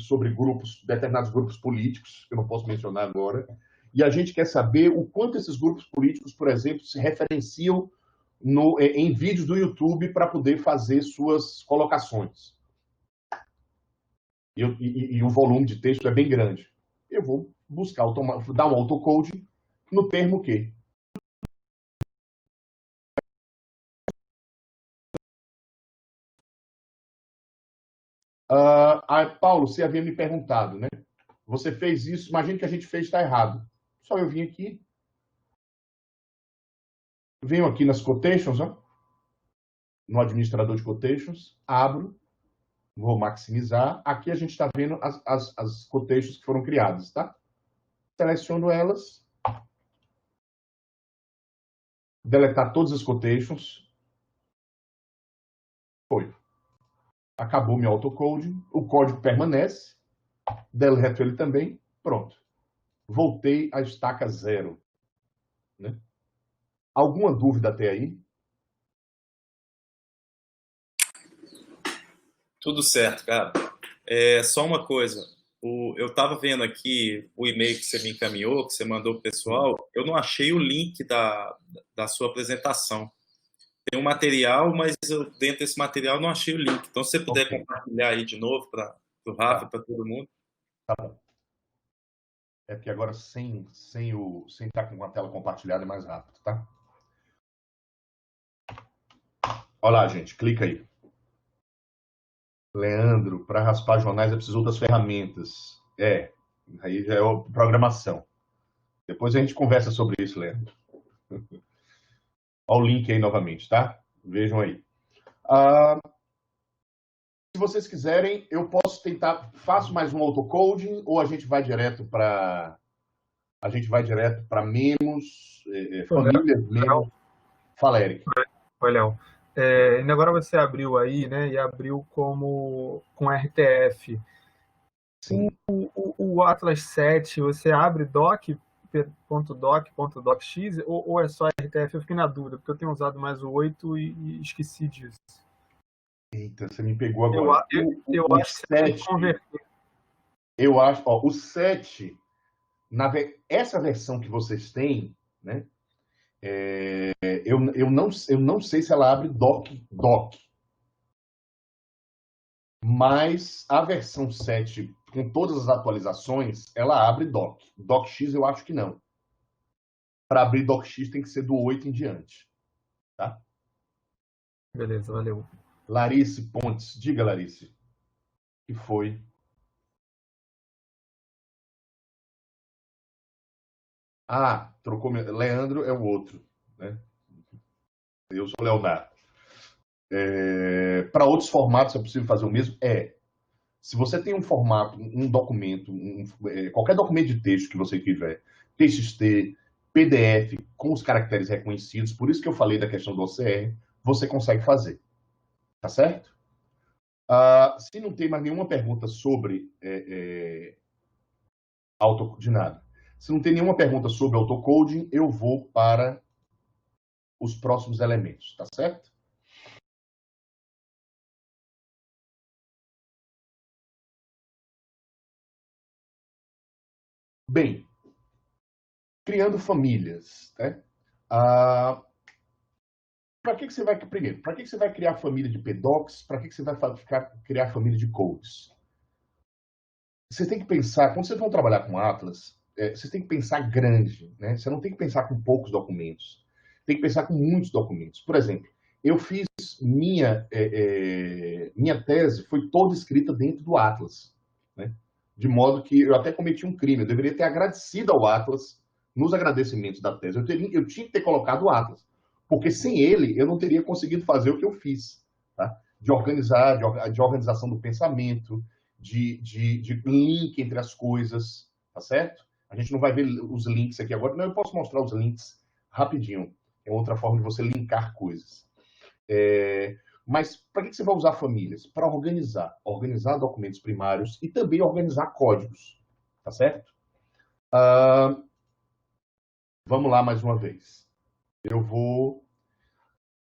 determinados grupos políticos, que eu não posso mencionar agora, e a gente quer saber o quanto esses grupos políticos, por exemplo, se referenciam em vídeos do YouTube para poder fazer suas colocações. E o volume de texto é bem grande. Eu vou buscar, dar um autocode no termo que Paulo, você havia me perguntado, né? Você fez isso, imagina que a gente fez, está errado. Só eu vim aqui. Venho aqui nas quotations, ó. no administrador de quotations, abro, vou maximizar. Aqui a gente está vendo as quotations que foram criadas, tá? Seleciono elas. Deletar todas as quotations. Foi. Acabou meu autocoding. O código permanece. Deleto ele também. Pronto. Voltei à estaca 0. Né? Alguma dúvida até aí? Tudo certo, cara. Só uma coisa. Eu estava vendo aqui o e-mail que você me encaminhou, que você mandou para o pessoal. Eu não achei o link da sua apresentação. Tem um material, mas dentro desse material não achei o link. Então, se você puder compartilhar aí de novo para o Rafa e para todo mundo. Tá bom. É porque agora sem estar com a tela compartilhada é mais rápido, tá? Olha lá, gente. Clica aí. Leandro, para raspar jornais é preciso outras ferramentas. Aí já é programação. Depois a gente conversa sobre isso, Leandro. Olha o link aí novamente, tá? Vejam aí. Se vocês quiserem, eu posso tentar, faço mais um autocoding ou a gente vai direto para memos, famílias, memos. Fala, Eric. Oi, Léo. Agora você abriu aí, né? E abriu com RTF. Sim. O Atlas 7, você abre doc.doc.docx ou é só RTF? Eu fiquei na dúvida, porque eu tenho usado mais o 8 e esqueci disso. Eita, você me pegou agora. Eu acho que você tem que converter. Eu acho, o 7, essa versão que vocês têm, né? Eu não sei se ela abre doc, mas a versão 7, com todas as atualizações, ela abre doc. DocX eu acho que não. Para abrir DocX tem que ser do 8 em diante. Tá? Beleza, valeu. Larice Pontes. Diga, Larice. O que foi? Trocou. Leandro é o outro. Né? Eu sou Leonardo. Para outros formatos é possível fazer o mesmo? Se você tem um formato, um documento, qualquer documento de texto que você tiver, TXT, PDF, com os caracteres reconhecidos, por isso que eu falei da questão do OCR, você consegue fazer. Tá certo? Se não tem mais nenhuma pergunta sobre de nada. Se não tem nenhuma pergunta sobre autocoding, eu vou para os próximos elementos, tá certo? Bem, criando famílias, né? Para que você vai, primeiro, para que você vai criar família de PDocs? Para que você vai criar família de codes? Você tem que pensar, quando vocês vão trabalhar com Atlas, vocês têm que pensar grande, né? Você não tem que pensar com poucos documentos. Tem que pensar com muitos documentos. Por exemplo, eu fiz minha tese foi toda escrita dentro do Atlas, né? De modo que eu até cometi um crime. Eu deveria ter agradecido ao Atlas nos agradecimentos da tese. Eu tinha que ter colocado o Atlas, porque sem ele eu não teria conseguido fazer o que eu fiz, tá? De organização do pensamento, de link entre as coisas, tá certo? A gente não vai ver os links aqui agora. Não, eu posso mostrar os links rapidinho. É outra forma de você linkar coisas. Mas para que você vai usar famílias? Para organizar documentos primários e também organizar códigos, tá certo? Vamos lá mais uma vez.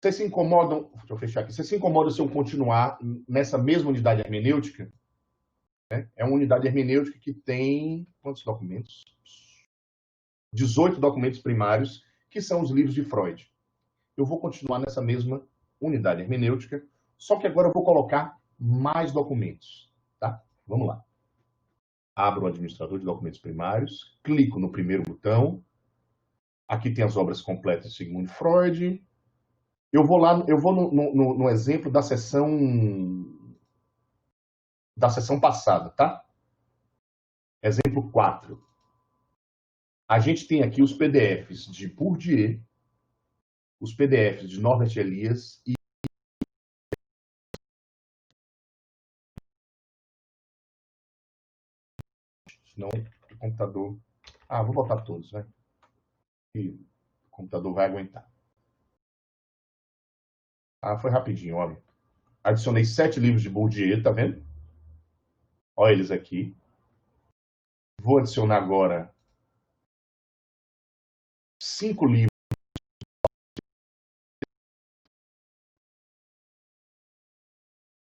Vocês se incomodam? Deixa eu fechar aqui. Vocês se incomodam se eu continuar nessa mesma unidade hermenêutica? É uma unidade hermenêutica que tem quantos documentos? 18 documentos primários, que são os livros de Freud. Eu vou continuar nessa mesma unidade hermenêutica, só que agora eu vou colocar mais documentos. Tá? Vamos lá. Abro o administrador de documentos primários, clico no primeiro botão. Aqui tem as obras completas de Sigmund Freud. Eu vou no exemplo da sessão passada, tá? Exemplo 4. A gente tem aqui os PDFs de Bourdieu, os PDFs de Norbert Elias e Senão o computador... Ah, vou botar todos, né? E o computador vai aguentar. Ah, foi rapidinho, olha. Adicionei 7 livros de Bourdieu, tá vendo? Olha eles aqui. Vou adicionar agora 5 livros.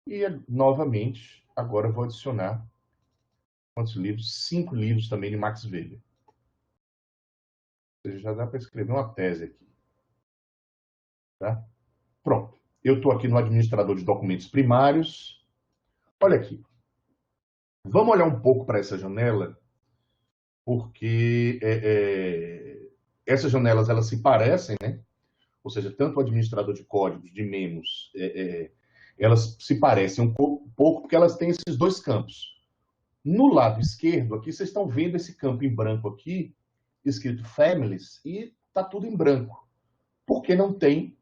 E, novamente, agora vou adicionar quantos livros? 5 livros também de Max Weber. Ou seja, já dá para escrever uma tese aqui. Tá? Pronto. Eu estou aqui no administrador de documentos primários. Olha aqui. Vamos olhar um pouco para essa janela, porque essas janelas elas se parecem, né? Ou seja, tanto o administrador de códigos, de memos, elas se parecem um pouco porque elas têm esses dois campos. No lado esquerdo, aqui, vocês estão vendo esse campo em branco aqui, escrito Families, e está tudo em branco, porque não tem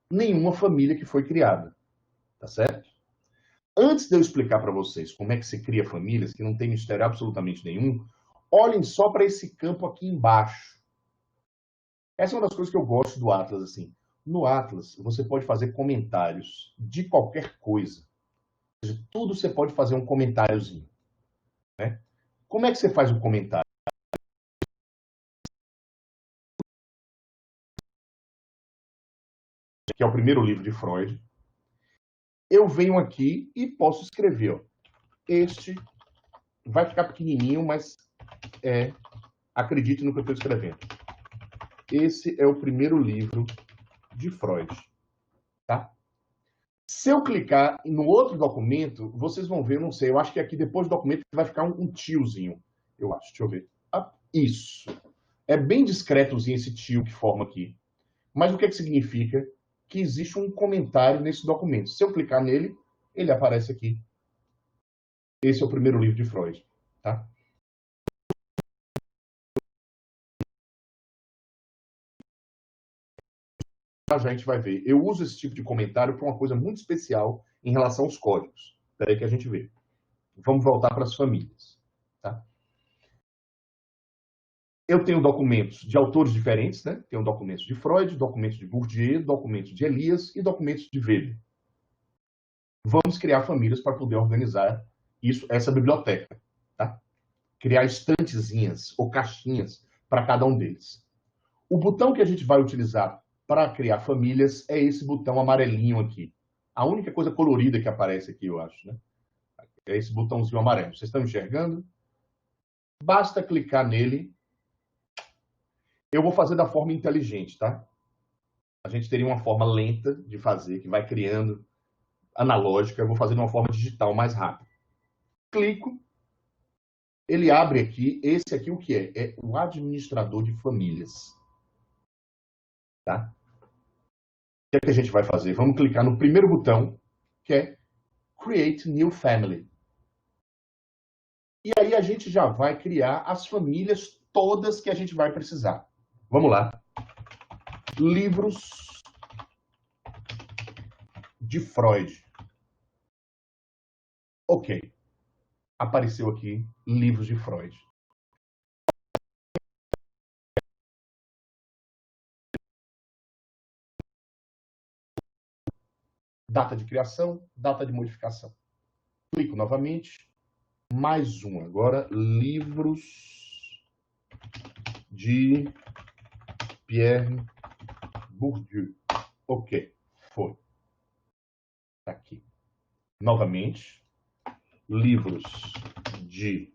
nenhuma família que foi criada, tá certo? Antes de eu explicar para vocês como é que se cria famílias, que não tem mistério absolutamente nenhum, olhem só para esse campo aqui embaixo. Essa é uma das coisas que eu gosto do Atlas, assim. No Atlas, você pode fazer comentários de qualquer coisa. Ou seja, tudo você pode fazer um comentáriozinho. Né? Como é que você faz um comentário? Que é o primeiro livro de Freud. Eu venho aqui e posso escrever. Ó, este vai ficar pequenininho, mas acredite no que eu estou escrevendo. Esse é o primeiro livro de Freud. Tá? Se eu clicar no outro documento, vocês vão ver, não sei, eu acho que aqui depois do documento vai ficar um tiozinho. Eu acho, deixa eu ver. Ah, isso. É bem discretozinho esse tio que forma aqui. Mas o que significa? Que existe um comentário nesse documento. Se eu clicar nele, ele aparece aqui. Esse é o primeiro livro de Freud. Tá? Já a gente vai ver. Eu uso esse tipo de comentário para uma coisa muito especial em relação aos códigos. Espera aí que a gente vê. Vamos voltar para as famílias. Tá? Eu tenho documentos de autores diferentes, né? Tenho documentos de Freud, documentos de Bourdieu, documentos de Elias e documentos de Weber. Vamos criar famílias para poder organizar essa biblioteca. Tá? Criar estantezinhas ou caixinhas para cada um deles. O botão que a gente vai utilizar para criar famílias é esse botão amarelinho aqui. A única coisa colorida que aparece aqui, eu acho, né? É esse botãozinho amarelo. Vocês estão enxergando? Basta clicar nele. Eu vou fazer da forma inteligente, tá? A gente teria uma forma lenta de fazer, que vai criando, analógica. Eu vou fazer de uma forma digital mais rápida. Clico. Ele abre aqui. Esse aqui o que é? É o administrador de famílias. Tá? O que é que a gente vai fazer? Vamos clicar no primeiro botão, que é Create New Family. E aí a gente já vai criar as famílias todas que a gente vai precisar. Vamos lá. Livros de Freud. Ok. Apareceu aqui livros de Freud. Data de criação, data de modificação. Clico novamente. Mais um. Agora, livros de Pierre Bourdieu. Ok. Foi. Tá aqui. Novamente. Livros de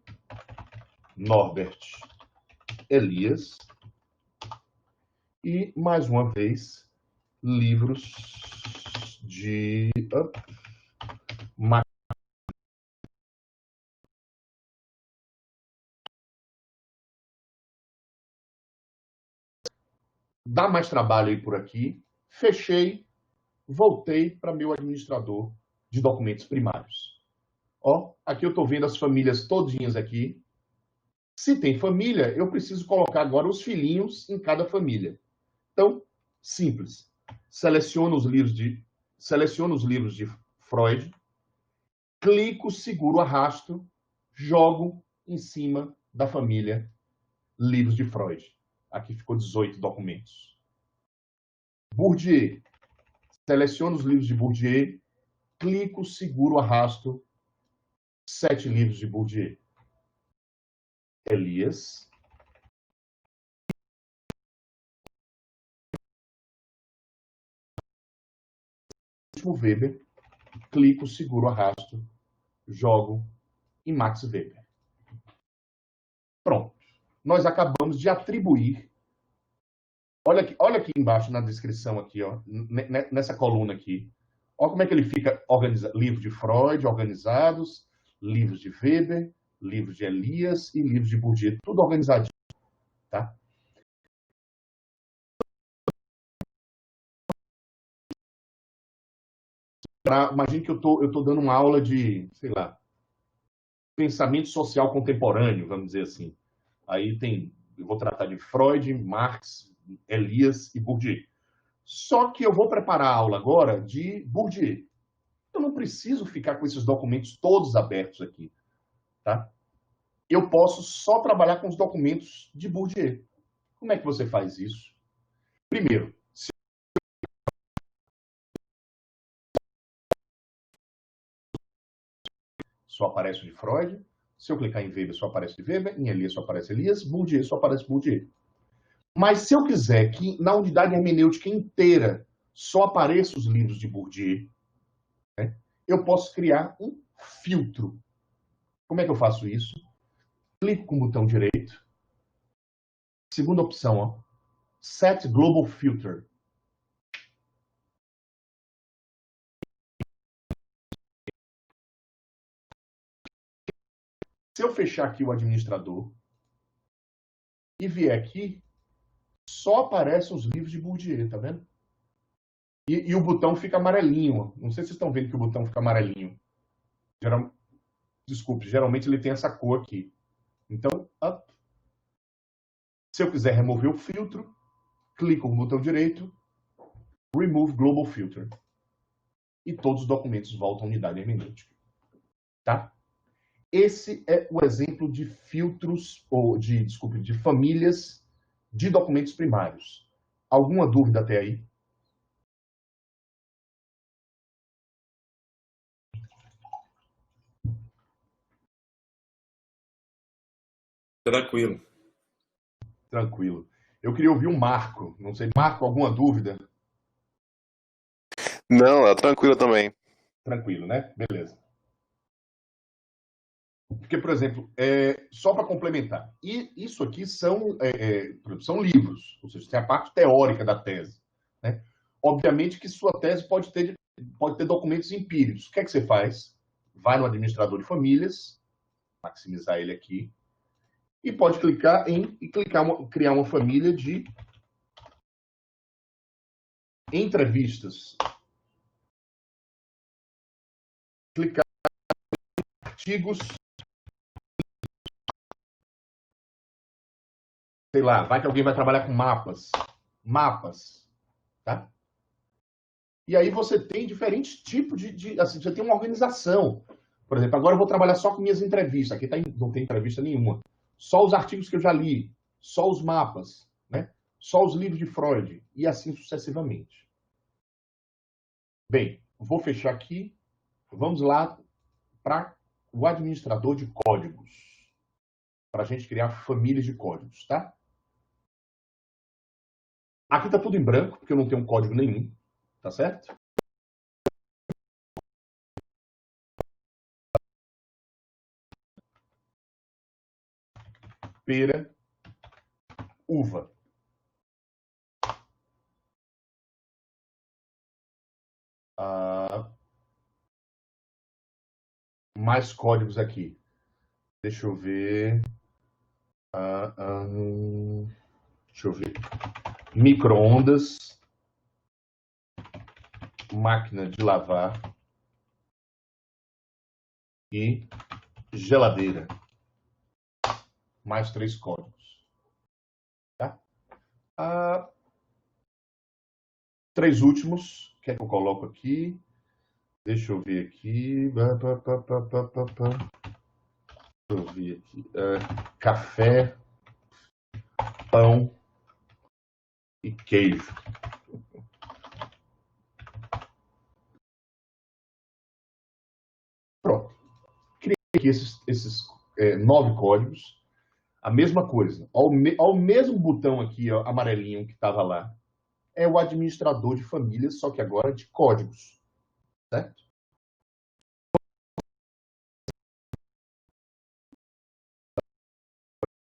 Norbert Elias. E, mais uma vez, livros de dá mais trabalho aí por aqui. Fechei, voltei para meu administrador de documentos primários. Ó, aqui eu estou vendo as famílias todinhas aqui. Se tem família, eu preciso colocar agora os filhinhos em cada família. Então, simples. Seleciono os livros de Freud, clico, seguro, arrasto, jogo em cima da família livros de Freud. Aqui ficou 18 documentos. Bourdieu. Seleciono os livros de Bourdieu, clico, seguro, arrasto 7 livros de Bourdieu. Elias. Weber, clico, seguro, arrasto, jogo em Max Weber. Pronto. Nós acabamos de atribuir. Olha aqui embaixo na descrição aqui, ó, nessa coluna aqui. Olha como é que ele fica organizado. Livros de Freud organizados, livros de Weber, livros de Elias e livros de Bourdieu, tudo organizadinho, tá? Imagine que eu tô dando uma aula de, sei lá, pensamento social contemporâneo, vamos dizer assim. Aí eu vou tratar de Freud, Marx, Elias e Bourdieu. Só que eu vou preparar a aula agora de Bourdieu. Eu não preciso ficar com esses documentos todos abertos aqui, tá? Eu posso só trabalhar com os documentos de Bourdieu. Como é que você faz isso? Primeiro, só aparece o de Freud. Se eu clicar em Weber, só aparece Weber. Em Elias, só aparece Elias. Bourdieu, só aparece Bourdieu. Mas se eu quiser que na unidade hermenêutica inteira só apareçam os livros de Bourdieu, né, eu posso criar um filtro. Como é que eu faço isso? Clico com o botão direito. Segunda opção, ó, Set Global Filter. Se eu fechar aqui o administrador e vier aqui, só aparecem os livros de Bourdieu, tá vendo? E o botão fica amarelinho. Não sei se vocês estão vendo que o botão fica amarelinho. Desculpe, geralmente ele tem essa cor aqui. Então, up. Se eu quiser remover o filtro, clico no botão direito, Remove Global Filter. E todos os documentos voltam à unidade hermenêutica. Tá? Esse é o exemplo de filtros, ou de famílias de documentos primários. Alguma dúvida até aí? Tranquilo. Tranquilo. Eu queria ouvir o Marco. Não sei, Marco, alguma dúvida? Não, é tranquilo também. Tranquilo, né? Beleza. Porque, por exemplo, só para complementar, isso aqui são livros, ou seja, tem a parte teórica da tese, né? Obviamente que sua tese pode ter documentos empíricos. O que é que você faz? Vai no administrador de famílias, maximizar ele aqui, e pode clicar criar uma família de entrevistas. Clicar em artigos. Sei lá, vai que alguém vai trabalhar com mapas, tá? E aí você tem diferentes tipos assim, você tem uma organização. Por exemplo, agora eu vou trabalhar só com minhas entrevistas. Aqui não tem entrevista nenhuma. Só os artigos que eu já li, só os mapas, né? Só os livros de Freud, e assim sucessivamente. Bem, vou fechar aqui. Vamos lá para o administrador de códigos. Para a gente criar famílias de códigos, tá? Aqui está tudo em branco, porque eu não tenho código nenhum, tá certo? Pera, uva. Mais códigos aqui. Deixa eu ver. Deixa eu ver. Micro-ondas. Máquina de lavar. E geladeira. Mais 3 códigos. Tá? 3 últimos. O que é que eu coloco aqui? Deixa eu ver aqui. eu ver aqui. Café, pão e queijo. Pronto. Criei aqui esses 9 códigos. A mesma coisa. Ao mesmo botão aqui, ó, amarelinho que estava lá, é o administrador de famílias, só que agora de códigos. Certo?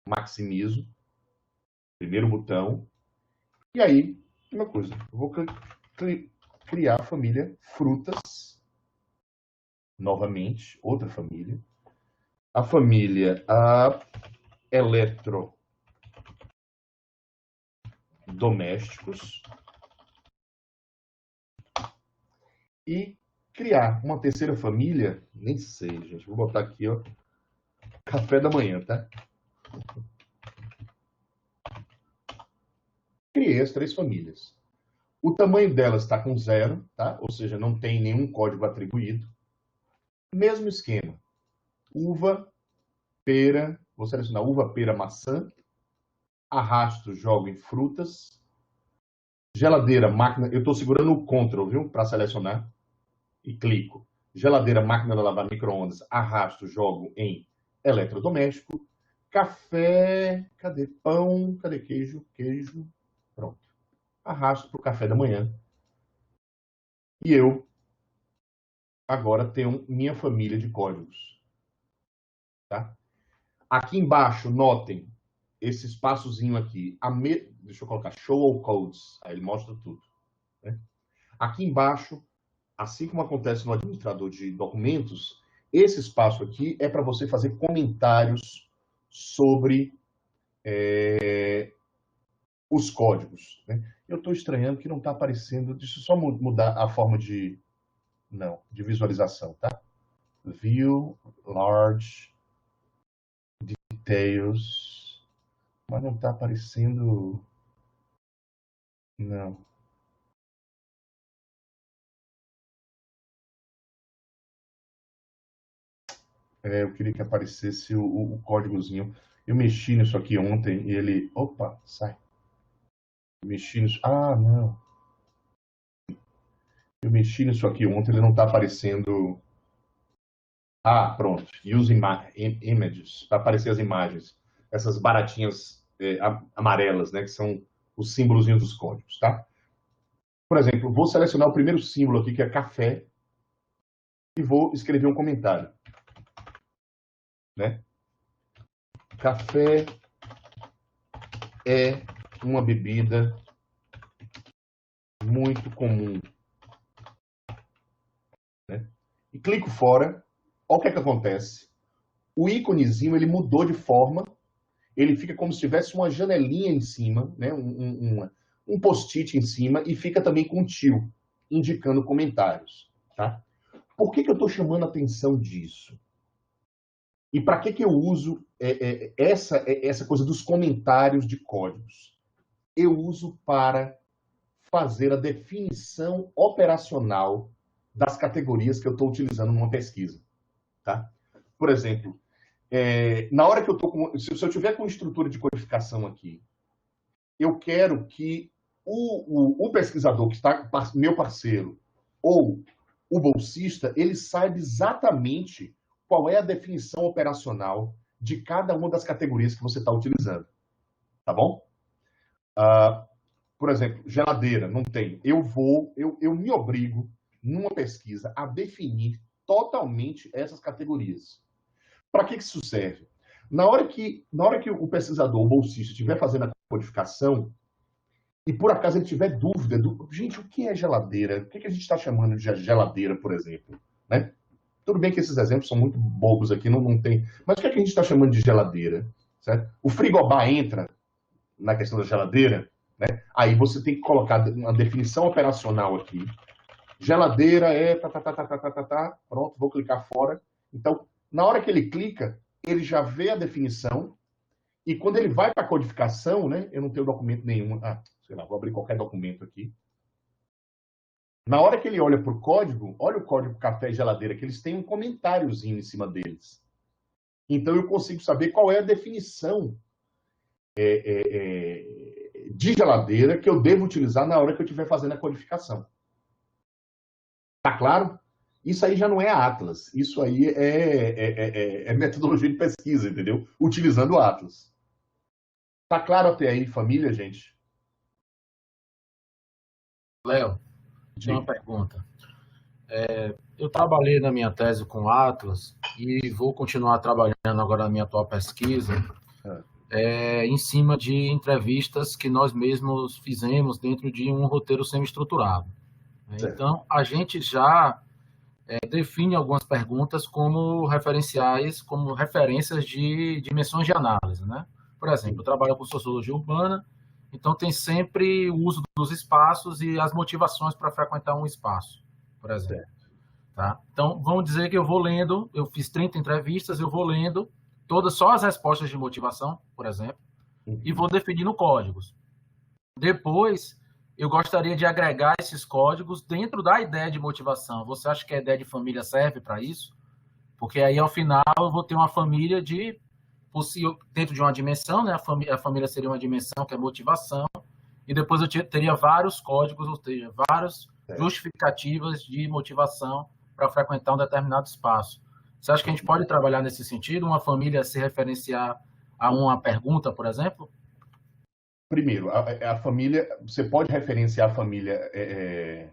Maximizo. Primeiro botão. E aí, uma coisa. Eu vou criar a família frutas. Novamente, outra família. A família eletrodomésticos. E criar uma terceira família, nem sei, gente. Vou botar aqui, ó. Café da manhã, tá? Criei as 3 famílias. O tamanho delas está com 0, tá? Ou seja, não tem nenhum código atribuído. Mesmo esquema. Uva, pera, vou selecionar uva, pera, maçã. Arrasto, jogo em frutas. Geladeira, máquina. Eu estou segurando o Ctrl, viu? Para selecionar. E clico. Geladeira, máquina de lavar, micro-ondas. Arrasto, jogo em eletrodoméstico. Café. Cadê pão? Cadê queijo? Queijo. Pronto. Arrasto para o café da manhã. E eu agora tenho minha família de códigos. Tá? Aqui embaixo, notem esse espaçozinho aqui. Deixa eu colocar Show All Codes. Aí ele mostra tudo. Né? Aqui embaixo, assim como acontece no administrador de documentos, esse espaço aqui é para você fazer comentários sobre os códigos. Né? Eu estou estranhando que não está aparecendo. Deixa eu só mudar a forma de visualização, tá? View, Large, Details, mas não está aparecendo. Não. Eu queria que aparecesse o códigozinho. Eu mexi nisso aqui ontem e ele... Opa, sai. Eu mexi nisso... Ah, não. Eu mexi nisso aqui ontem, ele não está aparecendo... Ah, pronto. Use images. Para aparecer as imagens. Essas baratinhas amarelas, né? Que são os símbolozinhos dos códigos, tá? Por exemplo, vou selecionar o primeiro símbolo aqui, que é café. E vou escrever um comentário. Né? Café é uma bebida muito comum. Né? E clico fora. Olha o que é que acontece. O íconezinho ele mudou de forma. Ele fica como se tivesse uma janelinha em cima, né? um post-it em cima, e fica também com um tio, indicando comentários. Tá? Por que eu estou chamando a atenção disso? E para que eu uso essa coisa dos comentários de códigos? Eu uso para fazer a definição operacional das categorias que eu estou utilizando numa pesquisa. Tá? Por exemplo, na hora que eu estou com... Se eu tiver com estrutura de codificação aqui, eu quero que o pesquisador que está meu parceiro ou o bolsista, ele saiba exatamente qual é a definição operacional de cada uma das categorias que você está utilizando. Tá bom? Por exemplo, geladeira, não tem. Eu me obrigo, numa pesquisa, a definir totalmente essas categorias. Para que isso serve? Na hora que o pesquisador, o bolsista, estiver fazendo a codificação, e por acaso ele tiver dúvida gente, o que é geladeira? O que a gente está chamando de geladeira, por exemplo? Né? Tudo bem que esses exemplos são muito bobos aqui, não tem. Mas o que a gente está chamando de geladeira? Certo? O frigobar entra na questão da geladeira, né? Aí você tem que colocar uma definição operacional aqui. Geladeira é... Pronto, vou clicar fora. Então, na hora que ele clica, ele já vê a definição. E quando ele vai para a codificação, né? Eu não tenho documento nenhum. Sei lá, vou abrir qualquer documento aqui. Na hora que ele olha para o código, olha o código café e geladeira, que eles têm um comentáriozinho em cima deles. Então, eu consigo saber qual é a definição de geladeira que eu devo utilizar na hora que eu estiver fazendo a codificação. Tá claro? Isso aí já não é Atlas. Isso aí é metodologia de pesquisa, entendeu? Utilizando o Atlas. Tá claro até aí, família, gente? Léo, tem uma pergunta. Eu trabalhei na minha tese com Atlas e vou continuar trabalhando agora na minha atual pesquisa em cima de entrevistas que nós mesmos fizemos dentro de um roteiro semi-estruturado. Então, a gente já define algumas perguntas como referenciais, como referências de dimensões de análise, né? Por exemplo, eu trabalho com sociologia urbana, então tem sempre o uso dos espaços e as motivações para frequentar um espaço, por exemplo. Tá? Então, vamos dizer que eu vou lendo, eu fiz 30 entrevistas, eu vou lendo todas, só as respostas de motivação, por exemplo, e vou definindo códigos. Depois, eu gostaria de agregar esses códigos dentro da ideia de motivação. Você acha que a ideia de família serve para isso? Porque aí, ao final, eu vou ter uma família dentro de uma dimensão, né? A família seria uma dimensão que é motivação, e depois eu teria vários códigos, ou seja, várias justificativas de motivação para frequentar um determinado espaço. Você acha que a gente pode trabalhar nesse sentido? Uma família se referenciar a uma pergunta, por exemplo? Primeiro, a família, você pode referenciar a família. É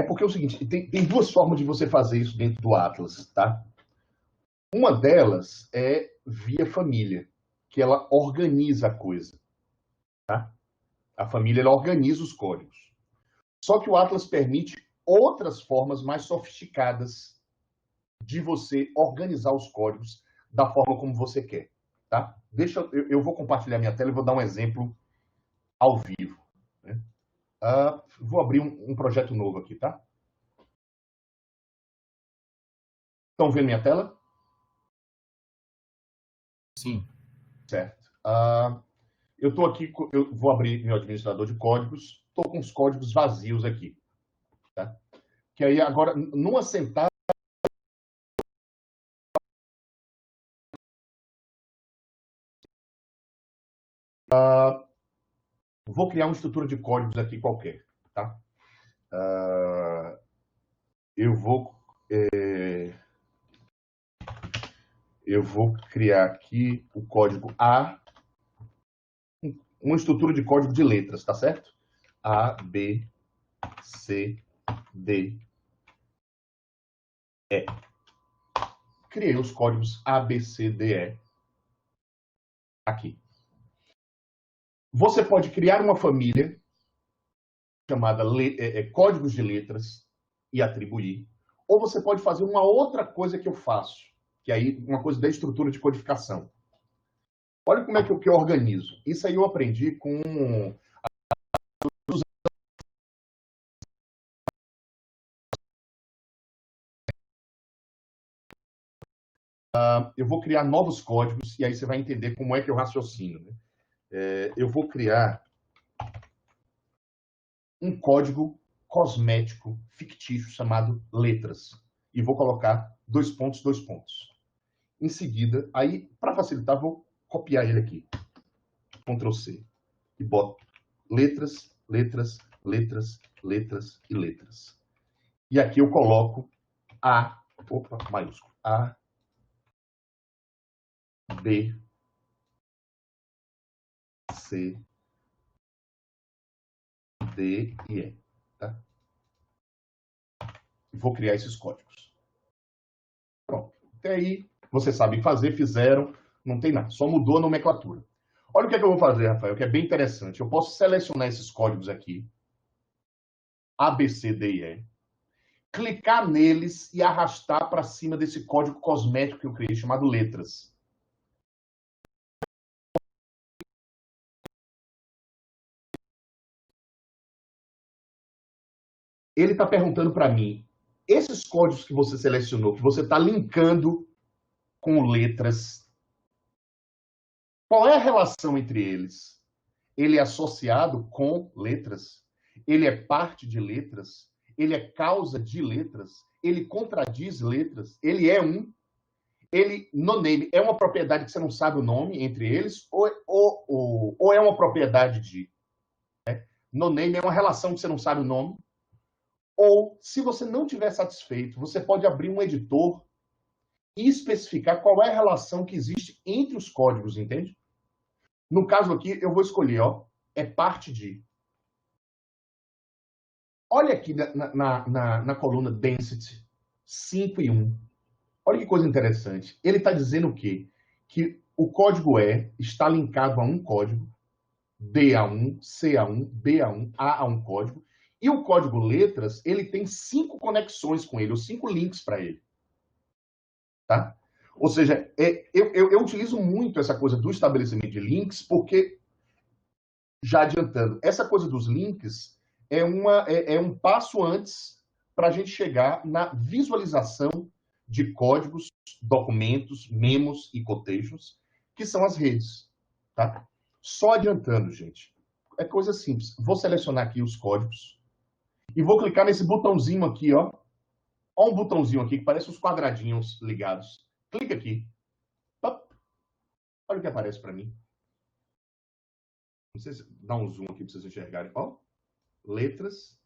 porque é o seguinte, tem duas formas de você fazer isso dentro do Atlas, tá? Uma delas é via família, que ela organiza a coisa, tá? A família, ela organiza os códigos. Só que o Atlas permite outras formas mais sofisticadas de você organizar os códigos da forma como você quer, tá? Eu vou compartilhar minha tela e vou dar um exemplo ao vivo, né? Vou abrir um projeto novo aqui, tá? Estão vendo minha tela? Sim. Certo. Eu estou aqui, eu vou abrir meu administrador de códigos, estou com os códigos vazios aqui, tá? Que aí agora, numa sentada, vou criar uma estrutura de códigos aqui qualquer, tá? Eu vou criar aqui o código A, uma estrutura de código de letras, tá certo? A, B, C, D, E. Criei os códigos A, B, C, D, E aqui. Você pode criar uma família chamada códigos de letras e atribuir, ou você pode fazer uma outra coisa que eu faço, que aí uma coisa da estrutura de codificação. Olha como é que eu organizo. Isso aí eu aprendi com eu vou criar novos códigos e aí você vai entender como é que eu raciocino, né? Eu vou criar um código cosmético fictício chamado letras e vou colocar 2 pontos, 2 pontos. Em seguida, aí, para facilitar, vou copiar ele aqui. Ctrl C. E boto letras, letras, letras, letras e letras. E aqui eu coloco A, maiúsculo, A, B, C, D e E. Tá? Vou criar esses códigos. Pronto. Até aí, vocês sabem fazer, fizeram, não tem nada. Só mudou a nomenclatura. Olha o que é que eu vou fazer, Rafael, que é bem interessante. Eu posso selecionar esses códigos aqui, A, B, C, D e E, clicar neles e arrastar para cima desse código cosmético que eu criei, chamado letras. Ele está perguntando para mim, esses códigos que você selecionou, que você está linkando com letras, qual é a relação entre eles? Ele é associado com letras? Ele é parte de letras? Ele é causa de letras? Ele contradiz letras? Ele é um? ele, no-name, é uma propriedade que você não sabe o nome entre eles, ou é uma propriedade de... Né? No-name é uma relação que você não sabe o nome, ou, se você não estiver satisfeito, você pode abrir um editor e especificar qual é a relação que existe entre os códigos, entende? No caso aqui, eu vou escolher, ó, é parte de. Olha aqui na coluna Density 5 e 1. Olha que coisa interessante. Ele está dizendo o quê? Que o código E está linkado a um código, D a 1, C a 1, B a 1, A a um código, e o código letras, ele tem 5 conexões com ele, ou 5 links para ele. Tá? Ou seja, eu utilizo muito essa coisa do estabelecimento de links, porque, já adiantando, essa coisa dos links é um passo antes para a gente chegar na visualização de códigos, documentos, memos e quotations, que são as redes. Tá? Só adiantando, gente. É coisa simples. Vou selecionar aqui os códigos e vou clicar nesse botãozinho aqui, ó. Olha um botãozinho aqui que parece uns quadradinhos ligados. Clica aqui. Olha o que aparece para mim. Não sei se dá um zoom aqui para vocês enxergarem. Ó, letras.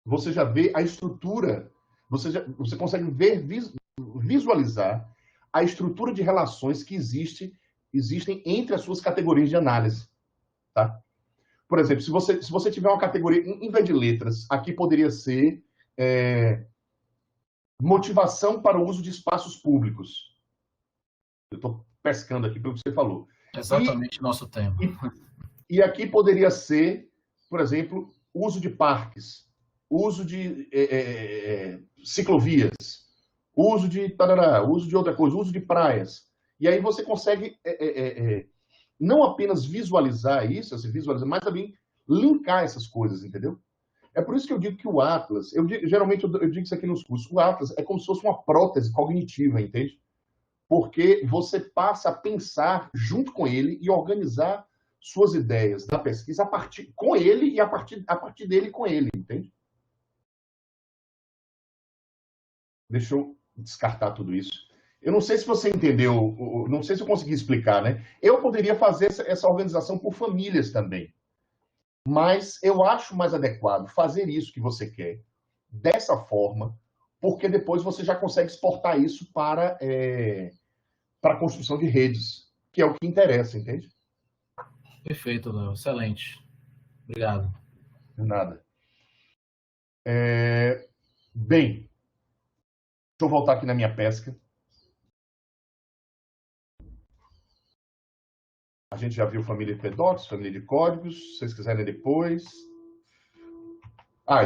Você já vê a estrutura. Você consegue ver, visualizar a estrutura de relações que existem entre as suas categorias de análise. Tá? Por exemplo, se você tiver uma categoria, em vez de letras, aqui poderia ser motivação para o uso de espaços públicos. Eu estou pescando aqui pelo que você falou. Exatamente nosso tema. E aqui poderia ser, por exemplo, uso de parques, uso de ciclovias, uso de outra coisa, uso de praias. E aí você consegue não apenas visualizar isso, mas também linkar essas coisas, entendeu? É por isso que eu digo que o Atlas, geralmente eu digo isso aqui nos cursos, o Atlas é como se fosse uma prótese cognitiva, entende? Porque você passa a pensar junto com ele e organizar suas ideias da pesquisa com ele e a partir dele com ele, entende? Deixa eu descartar tudo isso. Eu não sei se você entendeu, não sei se eu consegui explicar, né? Eu poderia fazer essa organização por famílias também. Mas eu acho mais adequado fazer isso que você quer dessa forma, porque depois você já consegue exportar isso para a construção de redes, que é o que interessa, entende? Perfeito, Léo. Excelente. Obrigado. De nada. Bem, deixa eu voltar aqui na minha pesca. A gente já viu família de PDocs, família de códigos, se vocês quiserem depois.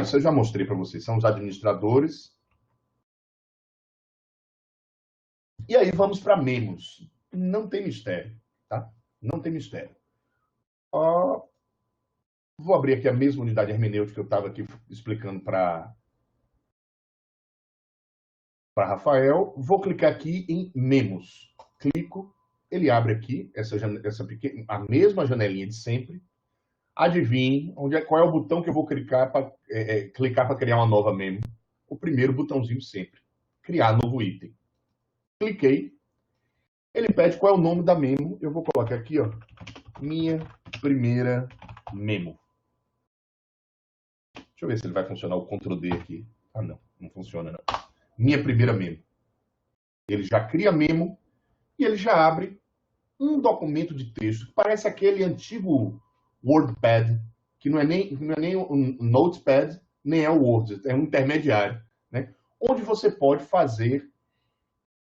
Isso eu já mostrei para vocês, são os administradores. E aí vamos para memos. Não tem mistério, tá? Não tem mistério. Vou abrir aqui a mesma unidade hermenêutica que eu estava aqui explicando para Rafael. Vou clicar aqui em memos. Clico. Ele abre aqui a mesma janelinha de sempre. Adivinhe qual é o botão que eu vou clicar para criar uma nova memo. O primeiro botãozinho sempre. Criar novo item. Cliquei. Ele pede qual é o nome da memo. Eu vou colocar aqui, ó, minha primeira memo. Deixa eu ver se ele vai funcionar o Ctrl D aqui. Não funciona não. Minha primeira memo. Ele já cria memo. E ele já abre um documento de texto que parece aquele antigo WordPad, que não é nem um Notepad, nem é o Word, é um intermediário, né? Onde você pode fazer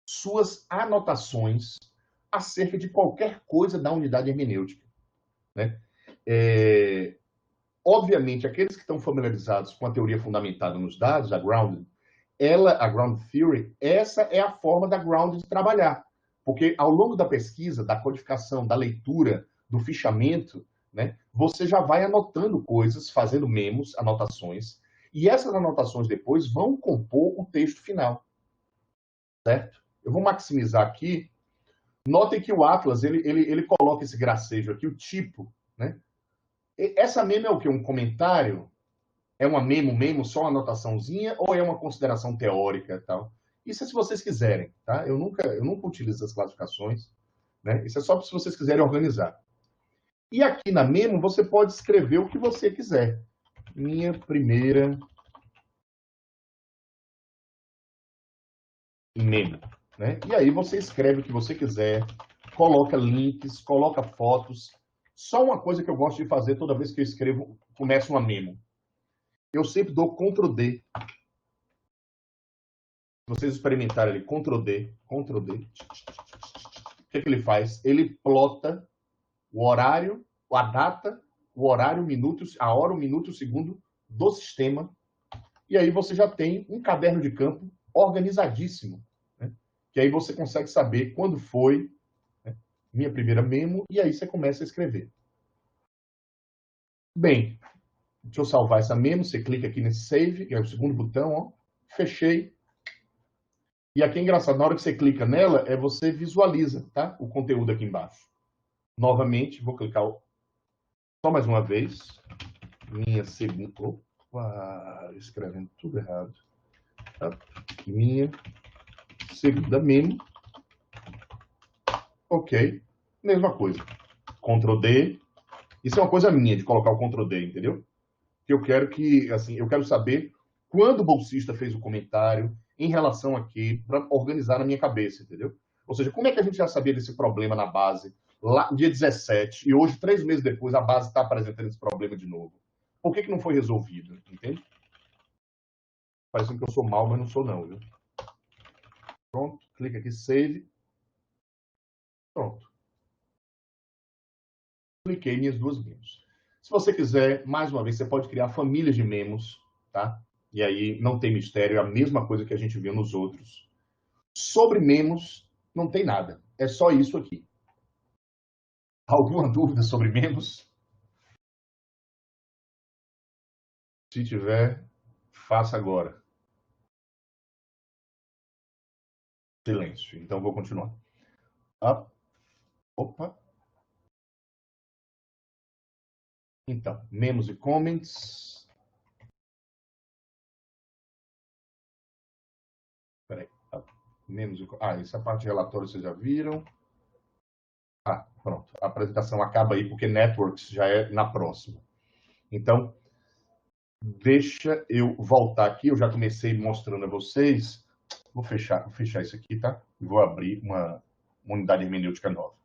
suas anotações acerca de qualquer coisa da unidade hermenêutica, né? Obviamente, aqueles que estão familiarizados com a teoria fundamentada nos dados, a Ground Theory, essa é a forma da Ground de trabalhar. Porque ao longo da pesquisa, da codificação, da leitura, do fichamento, né, você já vai anotando coisas, fazendo memos, anotações, e essas anotações depois vão compor o texto final. Certo? Eu vou maximizar aqui. Notem que o Atlas, ele coloca esse gracejo aqui, o tipo, né? Essa memo é o quê? Um comentário? É uma memo, só uma anotaçãozinha, ou é uma consideração teórica e tal? Isso é se vocês quiserem, tá? Eu nunca utilizo as classificações, né? Isso é só se vocês quiserem organizar. E aqui na memo você pode escrever o que você quiser. Minha primeira memo, né? E aí você escreve o que você quiser, coloca links, coloca fotos. Só uma coisa que eu gosto de fazer toda vez que eu escrevo, começo uma memo. Eu sempre dou Ctrl+D. Vocês experimentarem ali, Ctrl+D, Ctrl+D. O que ele faz? Ele plota o horário, a data, o horário, o minuto, a hora, o minuto, o segundo do sistema. E aí você já tem um caderno de campo organizadíssimo, né? Que aí você consegue saber quando foi, né, minha primeira memo, e aí você começa a escrever. Bem, deixa eu salvar essa memo. Você clica aqui nesse Save, que é o segundo botão, ó. Fechei. E aqui é engraçado, na hora que você clica nela, você visualiza, tá? O conteúdo aqui embaixo. Novamente, vou clicar só mais uma vez. Minha segunda... Opa, escrevendo tudo errado. Tá? Minha segunda memo. Ok. Mesma coisa. Ctrl+D. Isso é uma coisa minha, de colocar o Ctrl+D, entendeu? Que eu quero que, assim, eu quero saber quando o bolsista fez o comentário, em relação aqui, para organizar na minha cabeça, entendeu? Ou seja, como é que a gente já sabia desse problema na base, lá no dia 17, e hoje, 3 meses depois, a base está apresentando esse problema de novo? Por que não foi resolvido, entende? Parece que eu sou mal, mas não sou não, viu? Pronto, clica aqui, Save. Pronto. Cliquei em minhas 2 memos. Se você quiser, mais uma vez, você pode criar famílias de memos, tá? E aí não tem mistério, é a mesma coisa que a gente viu nos outros. Sobre memos, não tem nada. É só isso aqui. Alguma dúvida sobre memos? Se tiver, faça agora. Silêncio. Então, vou continuar. Opa. Então, memos e comments. Peraí. Memos e... essa parte de relatório vocês já viram. Pronto. A apresentação acaba aí, porque Networks já é na próxima. Então, deixa eu voltar aqui. Eu já comecei mostrando a vocês. Vou fechar isso aqui, tá? E vou abrir uma unidade hermenêutica nova.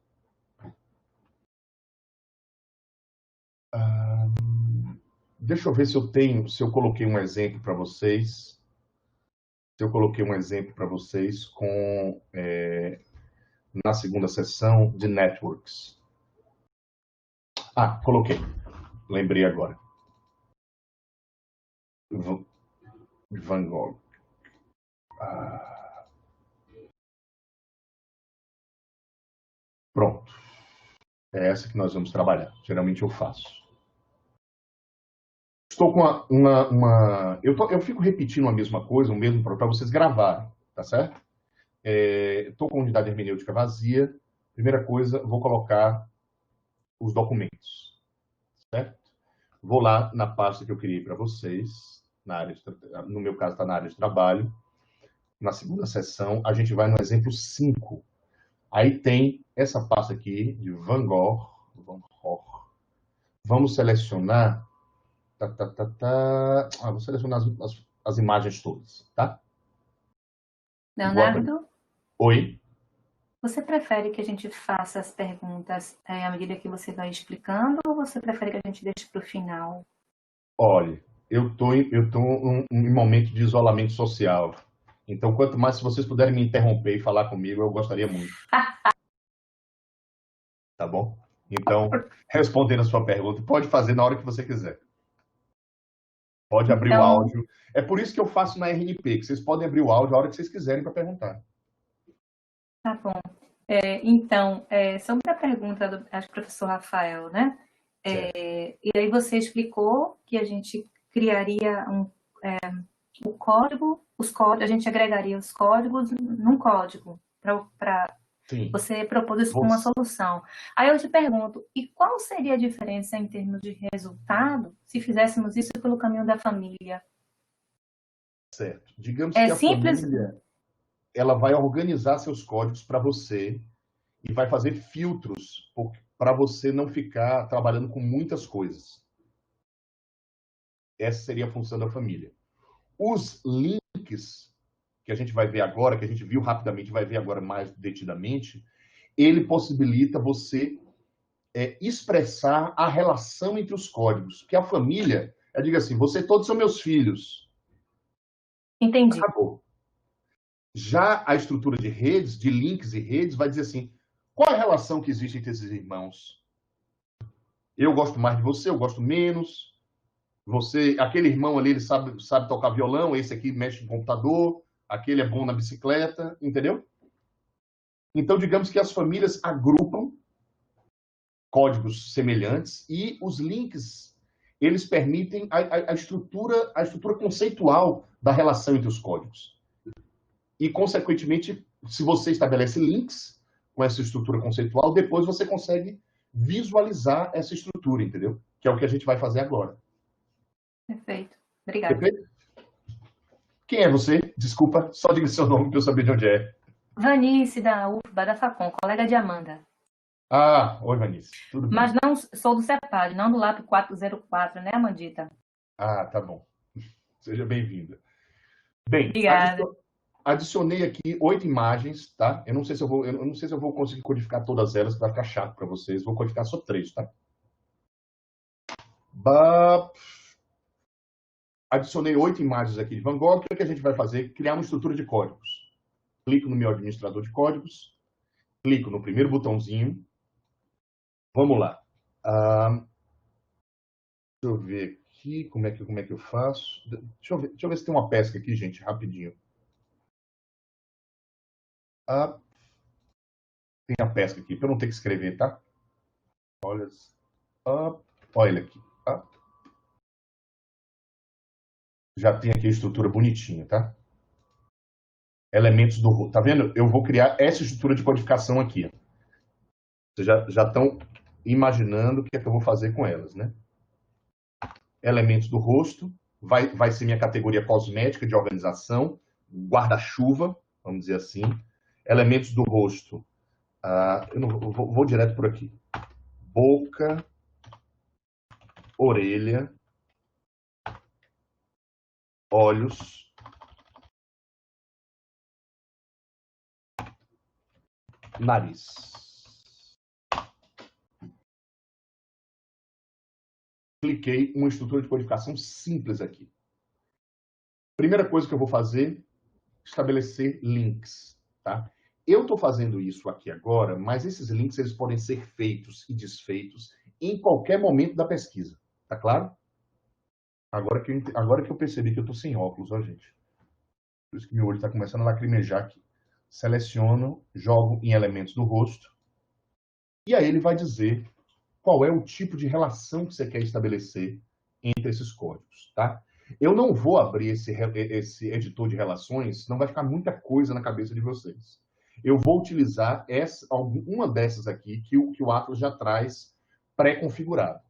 Deixa eu ver se eu coloquei um exemplo para vocês. Se eu coloquei um exemplo para vocês com na segunda sessão de Networks. Coloquei. Lembrei agora. Van Gogh. Pronto. É essa que nós vamos trabalhar. Geralmente eu faço. Estou com eu fico repetindo a mesma coisa, o mesmo para vocês gravarem, tá certo? Estou com a unidade hermenêutica vazia. Primeira coisa, vou colocar os documentos, certo? Vou lá na pasta que eu criei para vocês, no meu caso está na área de trabalho. Na segunda sessão, a gente vai no exemplo 5. Aí tem essa pasta aqui de Van Gogh. Vamos selecionar... vou selecionar as imagens todas, tá? Leonardo? Oi? Você prefere que a gente faça as perguntas à medida que você vai explicando, ou você prefere que a gente deixe para o final? Olha, eu tô em momento de isolamento social. Então, quanto mais, se vocês puderem me interromper e falar comigo, eu gostaria muito. Tá bom? Então, respondendo a sua pergunta, pode fazer na hora que você quiser. Pode abrir o áudio. É por isso que eu faço na RNP, que vocês podem abrir o áudio a hora que vocês quiserem para perguntar. Tá bom. Então, sobre a pergunta do professor Rafael, né? E aí você explicou que a gente criaria o código, a gente agregaria os códigos num código para você propor isso como uma solução. Aí eu te pergunto, e qual seria a diferença em termos de resultado se fizéssemos isso pelo caminho da família? Certo. Digamos que simples. A família... ela vai organizar seus códigos para você e vai fazer filtros para você não ficar trabalhando com muitas coisas. Essa seria a função da família. Os links, que a gente vai ver agora, que a gente viu rapidamente, vai ver agora mais detidamente, ele possibilita você expressar a relação entre os códigos. Que a família, eu digo assim, todos são meus filhos. Entendi. Acabou. Já a estrutura de redes, de links e redes, vai dizer assim, qual é a relação que existe entre esses irmãos? Eu gosto mais de você, eu gosto menos. Você, aquele irmão ali, ele sabe tocar violão, esse aqui mexe no computador, aquele é bom na bicicleta, entendeu? Então, digamos que as famílias agrupam códigos semelhantes e os links, eles permitem a estrutura conceitual da relação entre os códigos. E, consequentemente, se você estabelece links com essa estrutura conceitual, depois você consegue visualizar essa estrutura, entendeu? Que é o que a gente vai fazer agora. Perfeito. Obrigada. Perfeito? Quem é você? Desculpa, só diga seu nome para eu saber de onde é. Vanice, da UFBA, da FACOM, colega de Amanda. Ah, oi, Vanice. Tudo bem? Mas não sou do CEPAD, não do LAP 404, né, Amandita? Ah, tá bom. Seja bem-vinda. Bem, Obrigada. adicionei aqui 8 imagens, tá? Eu não sei se eu vou conseguir codificar todas elas, que vai ficar chato para vocês. Vou codificar só 3, tá? Adicionei 8 imagens aqui de Van Gogh. O que a gente vai fazer? Criar uma estrutura de códigos. Clico no meu administrador de códigos. Clico no primeiro botãozinho. Vamos lá. Deixa eu ver aqui como é que eu faço. Deixa eu ver se tem uma pesca aqui, gente, rapidinho. Tem a pesca aqui, para eu não ter que escrever, tá? Olha aqui. Já tem aqui a estrutura bonitinha, tá? Elementos do... Tá vendo? Eu vou criar essa estrutura de codificação aqui. Vocês já estão imaginando o que é que eu vou fazer com elas, né? Elementos do rosto. Vai ser minha categoria cosmética de organização. Guarda-chuva, vamos dizer assim. Elementos do rosto. Eu não vou direto por aqui. Boca, orelha, olhos, nariz. Cliquei uma estrutura de codificação simples aqui. Primeira coisa que eu vou fazer, estabelecer links, tá? Eu estou fazendo isso aqui agora, mas esses links eles podem ser feitos e desfeitos em qualquer momento da pesquisa, tá claro? Agora que eu percebi que eu estou sem óculos, ó, gente. Por isso que meu olho está começando a lacrimejar aqui. Seleciono, jogo em elementos do rosto, e aí ele vai dizer qual é o tipo de relação que você quer estabelecer entre esses códigos, tá? Eu não vou abrir esse editor de relações, senão vai ficar muita coisa na cabeça de vocês. Eu vou utilizar uma dessas aqui que o Atlas já traz pré-configurado.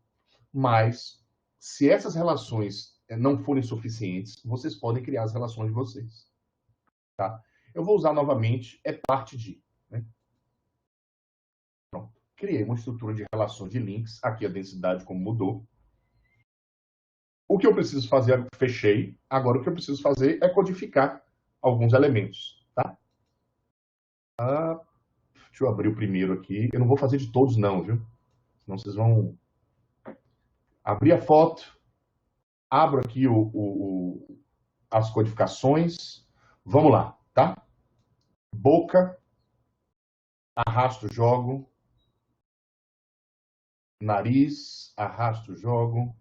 Mas, se essas relações não forem suficientes, vocês podem criar as relações de vocês. Tá? Eu vou usar novamente, parte de. Né? Pronto. Criei uma estrutura de relações de links. Aqui a densidade como mudou. O que eu preciso fazer, fechei. Agora o que eu preciso fazer é codificar alguns elementos. Tá? Deixa eu abrir o primeiro aqui. Eu não vou fazer de todos não, viu? Senão vocês vão... Abrir a foto. Abro aqui as codificações. Vamos lá, tá? Boca. Arrasto, jogo. Nariz. Arrasto, jogo.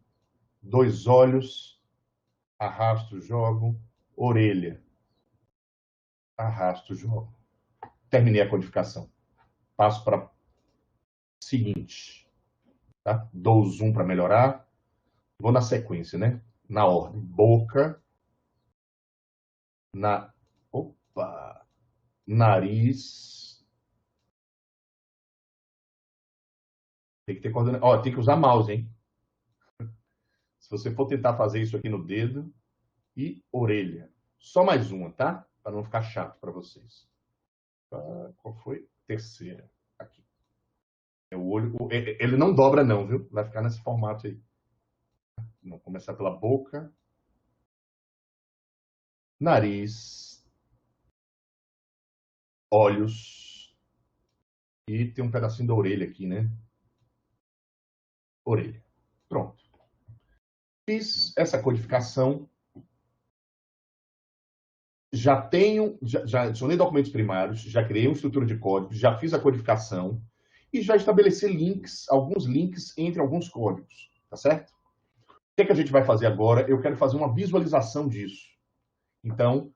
2 olhos. Arrasto, jogo. Orelha. Arrasto, jogo. Terminei a codificação. Passo para seguinte. Tá? Dou zoom para melhorar. Vou na sequência, né? Na ordem. Boca. Nariz. Tem que ter coordenação. Ó, tem que usar mouse, hein? Se você for tentar fazer isso aqui no dedo. E orelha. Só mais uma, tá? para não ficar chato para vocês. Qual foi? Terceira. Aqui. O olho, ele não dobra não, viu? Vai ficar nesse formato aí. Vamos começar pela boca. Nariz. Olhos. E tem um pedacinho da orelha aqui, né? Orelha. Pronto. Fiz essa codificação. Já adicionei documentos primários, já criei uma estrutura de código, já fiz a codificação e já estabeleci links, alguns links entre alguns códigos, tá certo? O que a gente vai fazer agora? Eu quero fazer uma visualização disso. Então,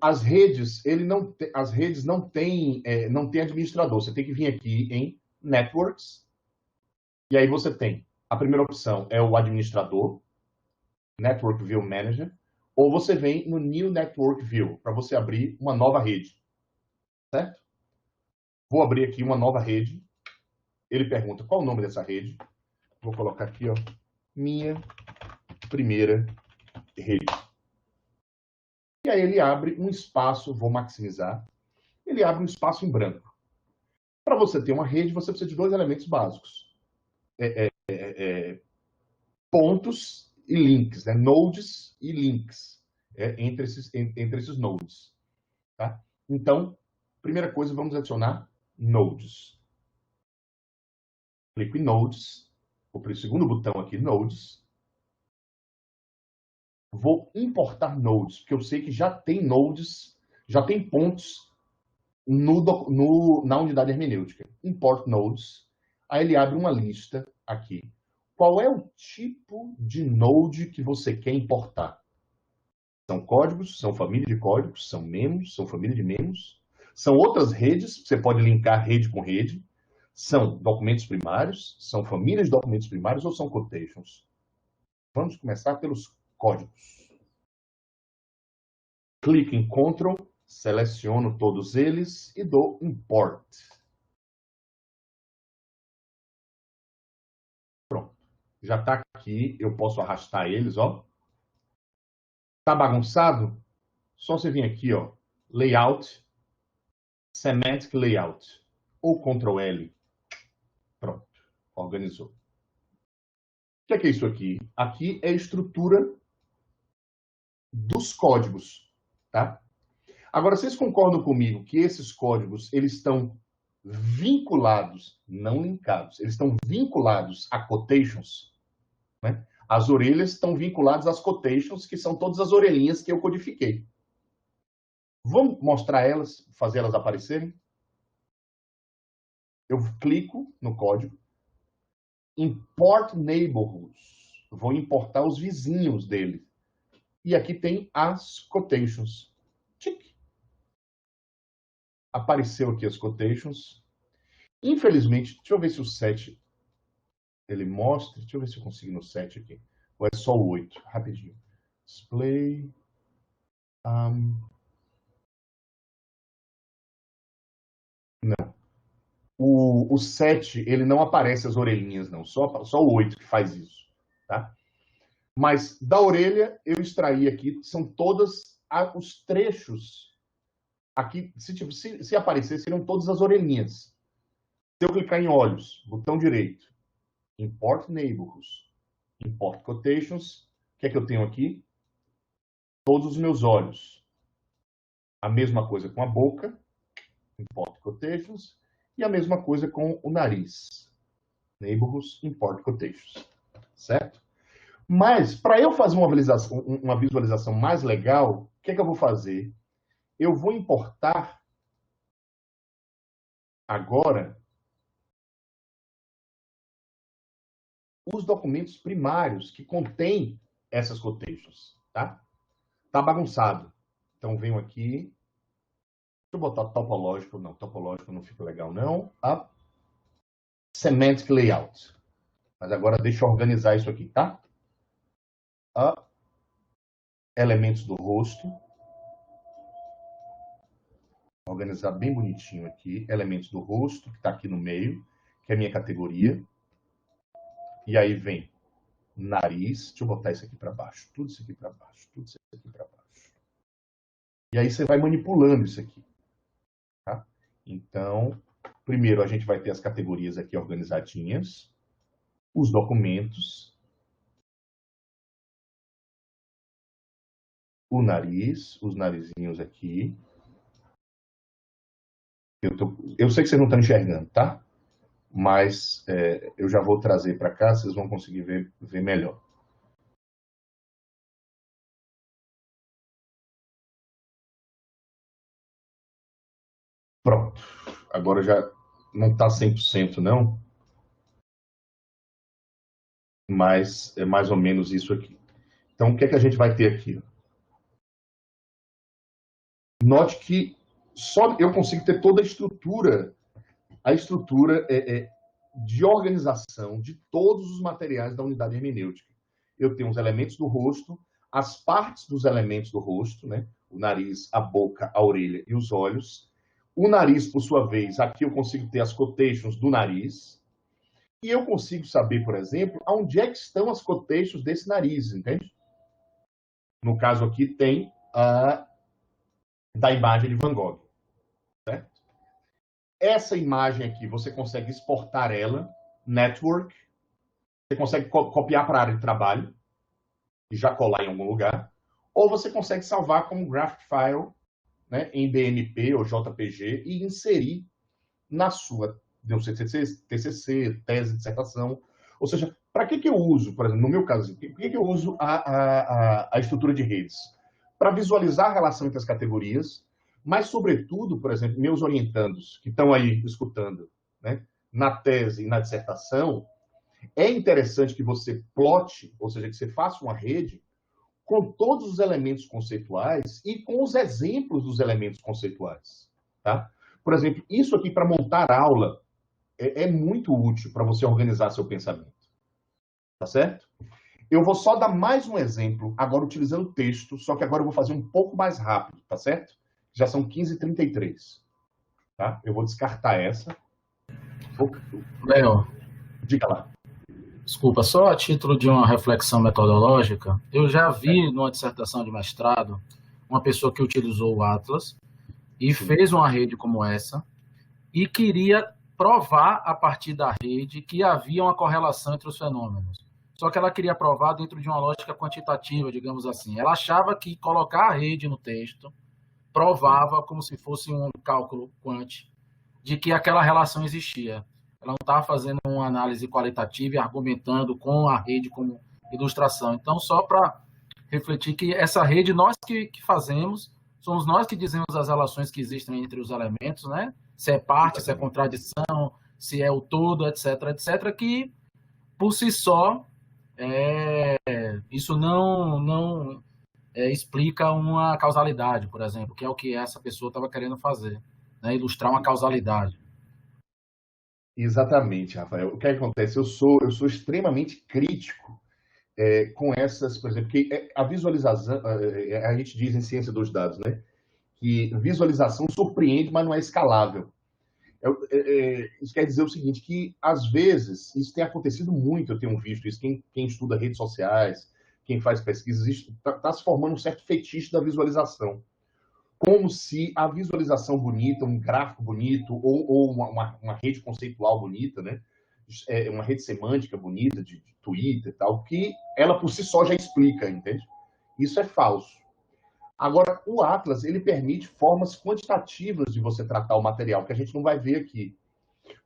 as redes não têm administrador. Você tem que vir aqui em Networks, e aí você tem, a primeira opção é o administrador, Network View Manager, ou você vem no New Network View, para você abrir uma nova rede, certo? Vou abrir aqui uma nova rede. Ele pergunta qual o nome dessa rede. Vou colocar aqui, ó, minha primeira rede. E aí ele abre um espaço, vou maximizar, ele abre um espaço em branco. Para você ter uma rede, você precisa de dois elementos básicos. Pontos e links, né? Nodes e links entre esses nodes. Tá? Então, primeira coisa, vamos adicionar nodes. Clico em nodes, vou para o segundo botão aqui, nodes. Vou importar nodes, porque eu sei que já tem nodes, já tem pontos na unidade hermenêutica. Import nodes, aí ele abre uma lista aqui. Qual é o tipo de node que você quer importar? São códigos, são família de códigos, são memos, são família de memos, são outras redes, você pode linkar rede com rede, são documentos primários, são famílias de documentos primários ou são quotations? Vamos começar pelos códigos. Clico em Ctrl, seleciono todos eles e dou Import. Pronto. Já está aqui, eu posso arrastar eles, ó. Tá bagunçado? Só você vir aqui, ó, Layout, Semantic Layout, ou Ctrl L. Pronto, organizou. O que é isso aqui? Aqui é a estrutura dos códigos, tá? Agora, vocês concordam comigo que esses códigos, eles estão vinculados, não linkados, eles estão vinculados a quotations, né? As orelhas estão vinculadas às quotations, que são todas as orelhinhas que eu codifiquei. Vamos mostrar elas, fazer elas aparecerem? Eu clico no código, Import Neighborhoods. Vou importar os vizinhos dele. E aqui tem as quotations. Tic. Apareceu aqui as quotations. Infelizmente, deixa eu ver se o 7 ele mostra. Deixa eu ver se eu consigo no 7 aqui. Ou é só o 8? Rapidinho. Display. Não. O 7, ele não aparece as orelhinhas, não. Só o 8 que faz isso. Tá? Mas da orelha, eu extraí aqui, são todos os trechos. Aqui, se aparecer, seriam todas as orelhinhas. Se eu clicar em olhos, botão direito, Import Neighborhoods, Import Quotations, o que é que eu tenho aqui? Todos os meus olhos. A mesma coisa com a boca, Import Quotations, e a mesma coisa com o nariz. Neighborhoods, Import Quotations. Certo? Mas, para eu fazer uma visualização mais legal, o que é que eu vou fazer? Eu vou importar agora os documentos primários que contêm essas quotations, tá? Tá bagunçado. Então, venho aqui. Deixa eu botar topológico. Não, topológico não fica legal, não. Semantic Layout. Mas agora deixa eu organizar isso aqui, tá? Elementos do rosto. Organizar bem bonitinho aqui. Elementos do rosto, que está aqui no meio, que é a minha categoria. E aí vem nariz. Deixa eu botar isso aqui para baixo. Tudo isso aqui para baixo. Tudo isso aqui para baixo. E aí você vai manipulando isso aqui. Tá? Então, primeiro a gente vai ter as categorias aqui organizadinhas, os documentos, o nariz, os narizinhos aqui. Eu sei que vocês não estão enxergando, tá? Mas eu já vou trazer para cá, vocês vão conseguir ver melhor. Pronto. Agora já não está 100% não, mas é mais ou menos isso aqui. Então, o que é que a gente vai ter aqui? Note que só eu consigo ter toda a estrutura de organização de todos os materiais da unidade hermenêutica. Eu tenho os elementos do rosto, as partes dos elementos do rosto, né? O nariz, a boca, a orelha e os olhos. O nariz, por sua vez, aqui eu consigo ter as quotations do nariz. E eu consigo saber, por exemplo, onde é que estão as quotations desse nariz, entende? No caso aqui tem a da imagem de Van Gogh, certo? Essa imagem aqui, você consegue exportar ela, network, você consegue copiar para a área de trabalho e já colar em algum lugar, ou você consegue salvar como graphic file, né, em BMP ou JPG e inserir na sua TCC, tese, dissertação. Ou seja, para que eu uso, por exemplo, no meu caso, por que eu uso a estrutura de redes? Para visualizar a relação entre as categorias, mas, sobretudo, por exemplo, meus orientandos que estão aí escutando, né, na tese e na dissertação, é interessante que você plote, ou seja, que você faça uma rede com todos os elementos conceituais e com os exemplos dos elementos conceituais. Tá? Por exemplo, isso aqui para montar aula é muito útil para você organizar seu pensamento. Tá certo? Eu vou só dar mais um exemplo, agora utilizando texto, só que agora eu vou fazer um pouco mais rápido, tá certo? Já são 15h33. Tá? Eu vou descartar essa. Léo, Diga lá. desculpa, só a título de uma reflexão metodológica, eu já vi numa dissertação de mestrado uma pessoa que utilizou o Atlas e fez uma rede como essa e queria provar a partir da rede que havia uma correlação entre os fenômenos. Só que ela queria provar dentro de uma lógica quantitativa, digamos assim. Ela achava que colocar a rede no texto provava como se fosse um cálculo quant de que aquela relação existia. Ela não estava fazendo uma análise qualitativa e argumentando com a rede como ilustração. Então, só para refletir que essa rede, nós que fazemos, somos nós que dizemos as relações que existem entre os elementos, né? Se é parte, se é contradição, se é o todo, etc., etc., que, por si só, isso não explica uma causalidade, por exemplo, que é o que essa pessoa estava querendo fazer, né? Ilustrar uma causalidade. Exatamente, Rafael. O que acontece? Eu sou extremamente crítico com essas, por exemplo, que a visualização, a gente diz em ciência dos dados, né? Que visualização surpreende, mas não é escalável. Isso quer dizer o seguinte, que às vezes, isso tem acontecido muito, eu tenho visto isso, quem estuda redes sociais, quem faz pesquisas, está se formando um certo fetiche da visualização. Como se a visualização bonita, um gráfico bonito, ou uma rede conceitual bonita, né? Uma rede semântica bonita de Twitter e tal, que ela por si só já explica, entende? Isso é falso. Agora, o Atlas, ele permite formas quantitativas de você tratar o material, que a gente não vai ver aqui.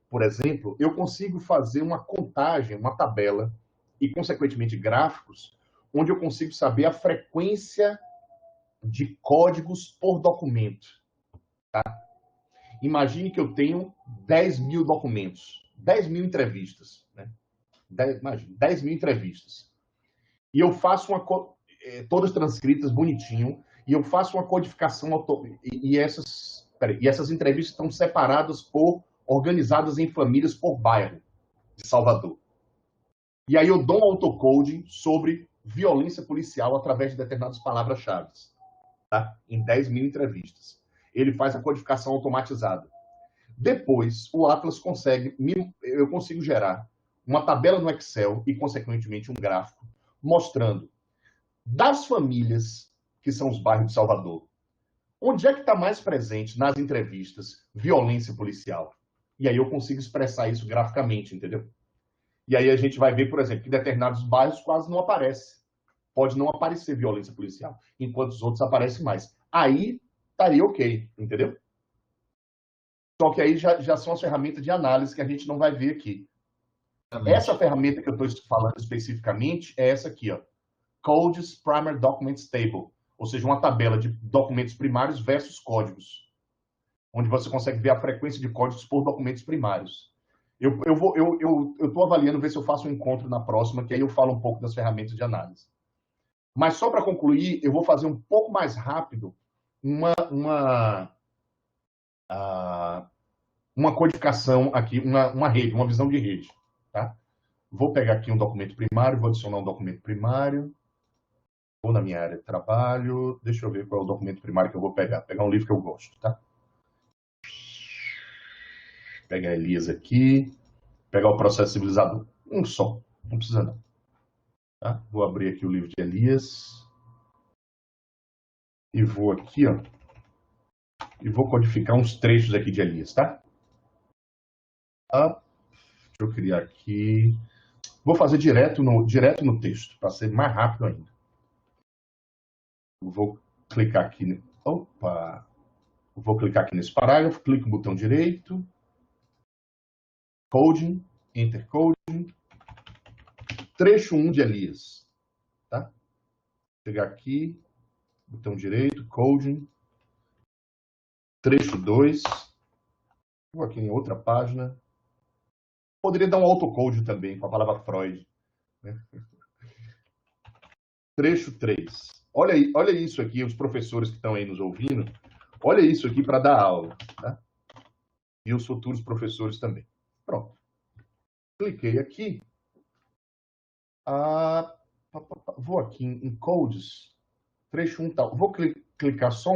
Por exemplo, eu consigo fazer uma contagem, uma tabela, e, consequentemente, gráficos, onde eu consigo saber a frequência de códigos por documento. Tá? Imagine que eu tenho 10 mil documentos, 10 mil entrevistas. Né? 10 mil entrevistas. E eu faço todas transcritas, bonitinho, e eu faço uma codificação e essas entrevistas estão separadas organizadas em famílias por bairro de Salvador. E aí eu dou um autocode sobre violência policial através de determinadas palavras-chave, tá? Em 10 mil entrevistas. Ele faz a codificação automatizada. Depois, o Atlas eu consigo gerar uma tabela no Excel e, consequentemente, um gráfico mostrando das famílias que são os bairros de Salvador, Onde é que está mais presente nas entrevistas violência policial? E aí eu consigo expressar isso graficamente, entendeu? E aí a gente vai ver, por exemplo, que em determinados bairros quase não aparece. Pode não aparecer violência policial, enquanto os outros aparecem mais. Aí estaria ok, entendeu? Só que aí já são as ferramentas de análise que a gente não vai ver aqui. Essa ferramenta que eu estou falando especificamente é essa aqui, ó. Codes Primary Documents Table, ou seja, uma tabela de documentos primários versus códigos, onde você consegue ver a frequência de códigos por documentos primários. Eu estou avaliando ver se eu faço um encontro na próxima, que aí eu falo um pouco das ferramentas de análise. Mas só para concluir, eu vou fazer um pouco mais rápido uma codificação aqui, uma rede, uma visão de rede. Tá? Vou pegar aqui um documento primário, vou adicionar um documento primário. Vou na minha área de trabalho. Deixa eu ver qual é o documento primário que eu vou pegar. Pegar um livro que eu gosto, tá? Pegar Elias aqui. Pegar o processo civilizador. Um só. Não precisa não. Tá? Vou abrir aqui o livro de Elias. E vou aqui, ó. E vou codificar uns trechos aqui de Elias, tá? Deixa eu criar aqui. Vou fazer direto no texto, para ser mais rápido ainda. Vou clicar aqui. Opa! Vou clicar aqui nesse parágrafo, clico no botão direito. Coding, Enter Coding. Trecho 1 de Elias. Tá? Vou pegar aqui, botão direito, Coding. Trecho 2. Vou aqui em outra página. Poderia dar um autocode também, com a palavra Freud. Né? Trecho 3. Olha isso aqui, os professores que estão aí nos ouvindo. Olha isso aqui para dar aula. Tá? E os futuros professores também. Pronto. Cliquei aqui. Vou aqui em Codes. Trecho 1 tal. Vou clicar só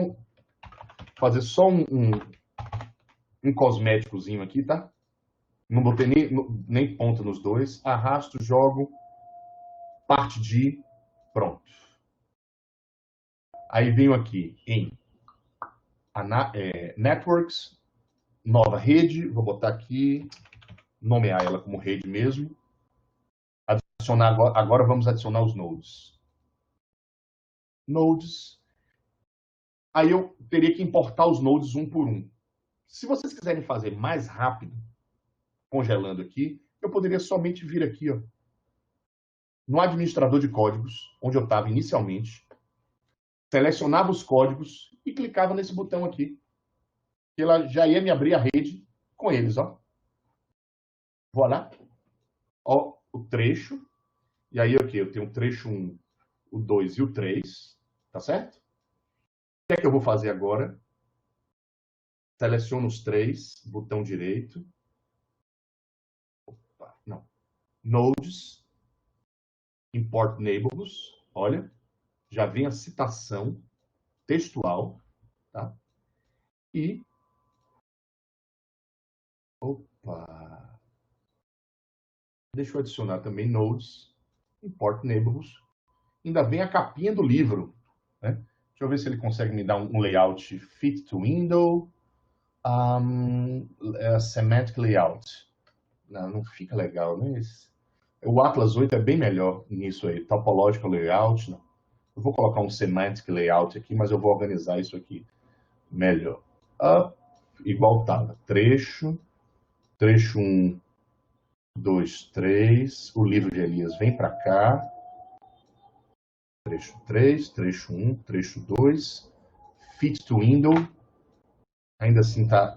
fazer só um cosméticozinho aqui, tá? Não botei nem ponto nos dois. Arrasto, jogo. Parte de. Pronto. Aí venho aqui em Networks, nova rede. Vou botar aqui, nomear ela como rede mesmo. Adicionar agora vamos adicionar os nodes. Nodes. Aí eu teria que importar os nodes um por um. Se vocês quiserem fazer mais rápido, congelando aqui, eu poderia somente vir aqui, ó, no administrador de códigos, onde eu estava inicialmente, selecionava os códigos e clicava nesse botão aqui. Que ela já ia me abrir a rede com eles, ó. Voilà. Ó, o trecho. E aí, aqui, eu tenho o trecho 1, o 2 e o 3. Tá certo? O que é que eu vou fazer agora? Seleciono os 3, botão direito. Opa, não. Nodes. Import neighbors. Olha. Já vem a citação textual, tá? E opa! Deixa eu adicionar também nodes, import neighbors. Ainda vem a capinha do livro, né? Deixa eu ver se ele consegue me dar um layout fit to window, semantic layout. Não fica legal, né? O Atlas 8 é bem melhor nisso aí, topological layout, não. Eu vou colocar um semantic layout aqui, mas eu vou organizar isso aqui melhor. Igual estava. Trecho 1, 2, 3. O livro de Elias vem para cá. Trecho 3, trecho 1, trecho 2. Fit to window. Ainda assim tá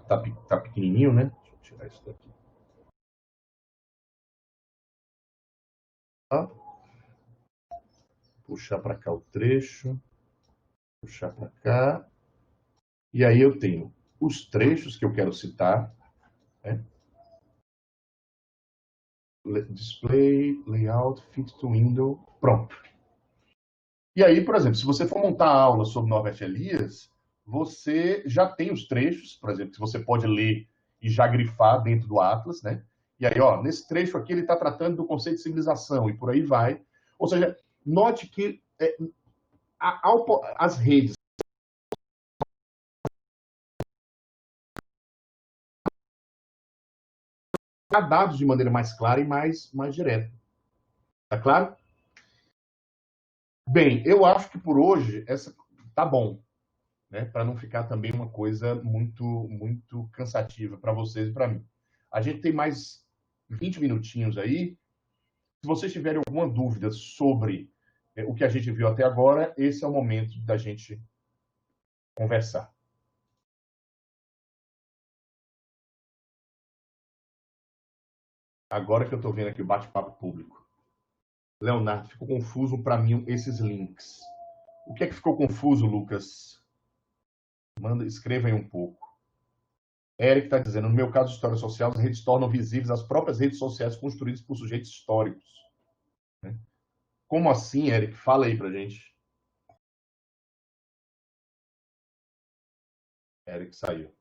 pequenininho, né? Deixa eu tirar isso daqui. Puxar para cá o trecho, puxar para cá, e aí eu tenho os trechos que eu quero citar, né? Display, layout, fit to window, pronto. E aí, por exemplo, se você for montar a aula sobre Norbert Elias, você já tem os trechos, por exemplo, que você pode ler e já grifar dentro do Atlas, né? E aí, ó, nesse trecho aqui ele está tratando do conceito de civilização e por aí vai. Ou seja, note que as redes buscar dados de maneira mais clara e mais direta. Tá claro? Bem, eu acho que por hoje essa tá bom, né? Para não ficar também uma coisa muito cansativa para vocês e para mim. A gente tem mais 20 minutinhos aí. Se vocês tiverem alguma dúvida sobre o que a gente viu até agora, esse é o momento da gente conversar. Agora que eu estou vendo aqui o bate-papo público. Leonardo, ficou confuso para mim esses links. O que é que ficou confuso, Lucas? Escreva aí um pouco. Eric está dizendo, no meu caso de história social, as redes tornam visíveis as próprias redes sociais construídas por sujeitos históricos. Como assim, Eric? Fala aí pra gente. Eric saiu.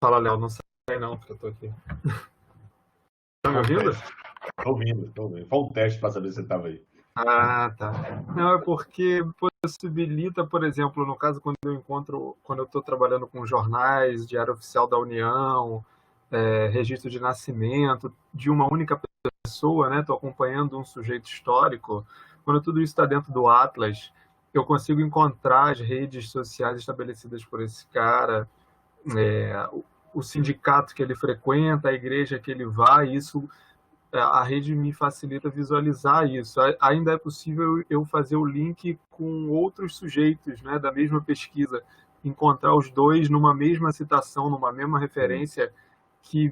Fala, Léo, não sai não, porque eu tô aqui. Tá me ouvindo? Tô ouvindo. Foi um teste para saber se você estava aí. Ah, tá. Não, é porque possibilita, por exemplo, no caso quando eu estou trabalhando com jornais, Diário Oficial da União, registro de nascimento de uma única pessoa, né? Estou acompanhando um sujeito histórico. Quando tudo isso está dentro do Atlas, eu consigo encontrar as redes sociais estabelecidas por esse cara, o sindicato que ele frequenta, a igreja que ele vai, isso, a rede me facilita visualizar isso. Ainda é possível eu fazer o link com outros sujeitos, né, da mesma pesquisa, encontrar os dois numa mesma citação, numa mesma referência que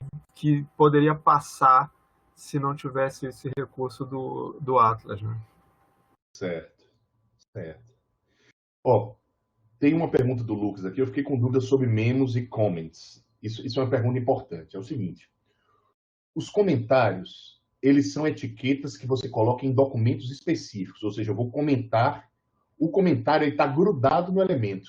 poderia passar se não tivesse esse recurso do Atlas, né? Certo. Ó, tem uma pergunta do Lucas aqui, eu fiquei com dúvida sobre memos e comments. Isso é uma pergunta importante. É o seguinte, os comentários, eles são etiquetas que você coloca em documentos específicos, ou seja, eu vou comentar, o comentário está grudado no elemento.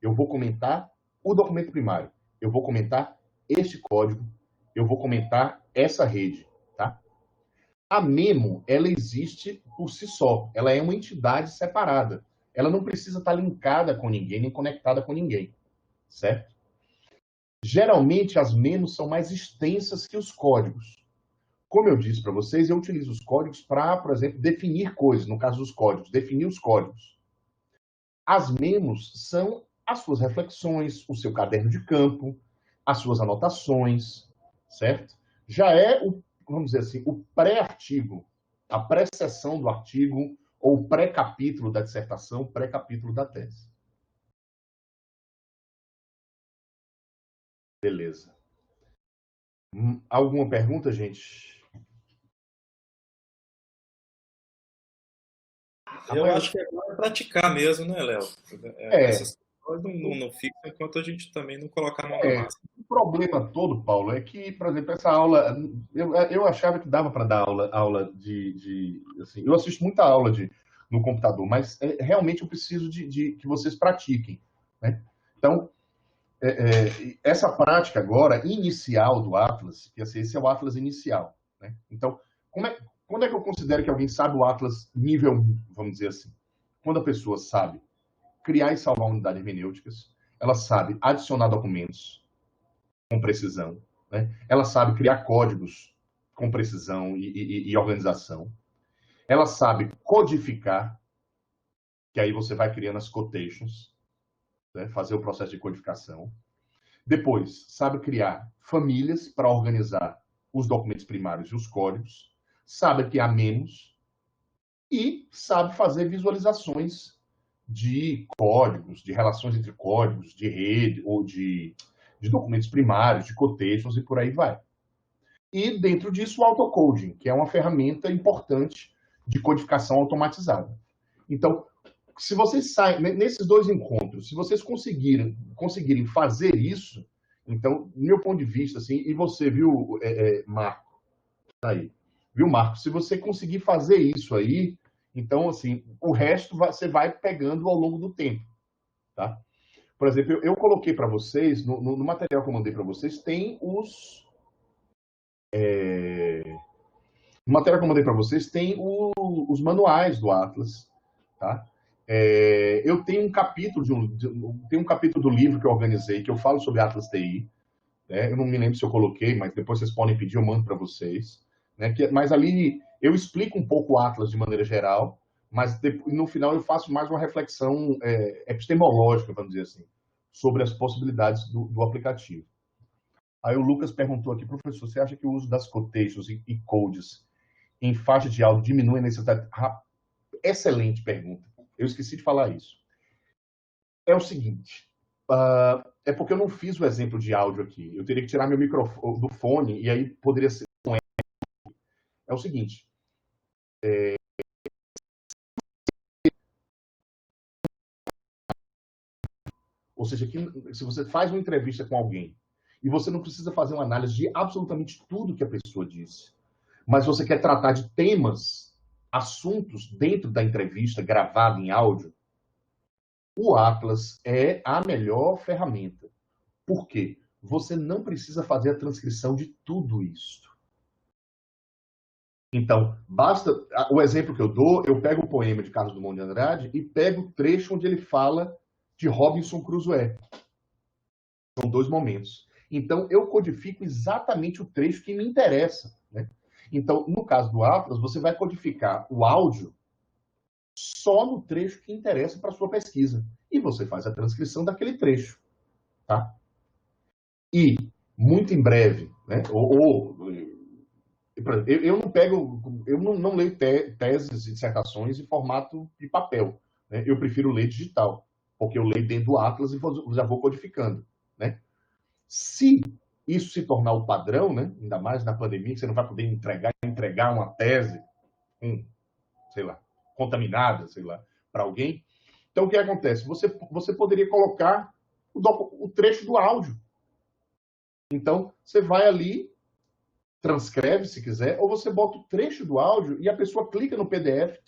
Eu vou comentar o documento primário, eu vou comentar este código, eu vou comentar essa rede, tá? A memo, ela existe por si só, ela é uma entidade separada. Ela não precisa estar linkada com ninguém, nem conectada com ninguém, certo? Geralmente, as memos são mais extensas que os códigos. Como eu disse para vocês, eu utilizo os códigos para, por exemplo, definir coisas, no caso dos códigos, definir os códigos. As memos são as suas reflexões, o seu caderno de campo, as suas anotações, certo? Já é, vamos dizer assim, o pré-artigo, a pré-seção do artigo, ou pré-capítulo da dissertação, pré-capítulo da tese. Beleza. Alguma pergunta, gente? Eu acho que agora é praticar mesmo, né, Léo? Essas coisas não ficam enquanto a gente também não colocar a mão na massa. O problema todo, Paulo, é que, por exemplo, essa aula, eu achava que dava para dar aula assim, eu assisto muita aula no computador, mas realmente eu preciso de que vocês pratiquem, né? Então, essa prática agora, inicial do Atlas, que assim, esse é o Atlas inicial, né? Então, quando é que eu considero que alguém sabe o Atlas nível 1, vamos dizer assim? Quando a pessoa sabe criar e salvar unidades hermenêuticas, ela sabe adicionar documentos com precisão, né? Ela sabe criar códigos com precisão e organização. Ela sabe codificar, que aí você vai criando as quotations, né? Fazer o processo de codificação. Depois, sabe criar famílias para organizar os documentos primários e os códigos. Sabe criar memos e sabe fazer visualizações de códigos, de relações entre códigos, de rede ou de documentos primários, de quotations e por aí vai. E dentro disso o autocoding, que é uma ferramenta importante de codificação automatizada. Então, se vocês saem nesses dois encontros, se vocês conseguirem fazer isso, então, do meu ponto de vista, assim, e você viu, Marco, tá aí, viu, Marco? Se você conseguir fazer isso aí, então, assim, o resto você vai pegando ao longo do tempo, tá? Por exemplo, eu coloquei para vocês, no material que eu mandei para vocês, tem no material que eu mandei para vocês tem os manuais do Atlas, tá? Eu tenho um capítulo tem um capítulo do livro que eu organizei, que eu falo sobre Atlas TI, né? Eu não me lembro se eu coloquei, mas depois vocês podem pedir, eu mando para vocês. Né? Mas ali eu explico um pouco o Atlas de maneira geral, mas no final eu faço mais uma reflexão epistemológica, vamos dizer assim, sobre as possibilidades do aplicativo. Aí o Lucas perguntou aqui, professor, você acha que o uso das quotations e codes em faixa de áudio diminui a necessidade? Excelente pergunta. Eu esqueci de falar isso. É o seguinte, é porque eu não fiz o exemplo de áudio aqui. Eu teria que tirar meu microfone do fone e aí poderia ser. É o seguinte. Ou seja, que, se você faz uma entrevista com alguém e você não precisa fazer uma análise de absolutamente tudo que a pessoa disse, mas você quer tratar de temas, assuntos dentro da entrevista gravada em áudio, o Atlas é a melhor ferramenta. Por quê? Você não precisa fazer a transcrição de tudo isso. Então, basta... O exemplo que eu dou, eu pego o poema de Carlos Drummond de Andrade e pego o trecho onde ele fala de Robinson Crusoe. São 2 momentos. Então, eu codifico exatamente o trecho que me interessa. Né? Então, no caso do Atlas, você vai codificar o áudio só no trecho que interessa para a sua pesquisa. E você faz a transcrição daquele trecho. Tá? E, muito em breve, né? Eu não pego, eu não leio teses e dissertações em formato de papel. Né? Eu prefiro ler digital, porque eu leio dentro do Atlas e já vou codificando. Né? Se isso se tornar o padrão, né? Ainda mais na pandemia, que você não vai poder entregar uma tese, sei lá, contaminada, sei lá, para alguém. Então, o que acontece? Você poderia colocar o trecho do áudio. Então, você vai ali, transcreve, se quiser, ou você bota o trecho do áudio e a pessoa clica no PDF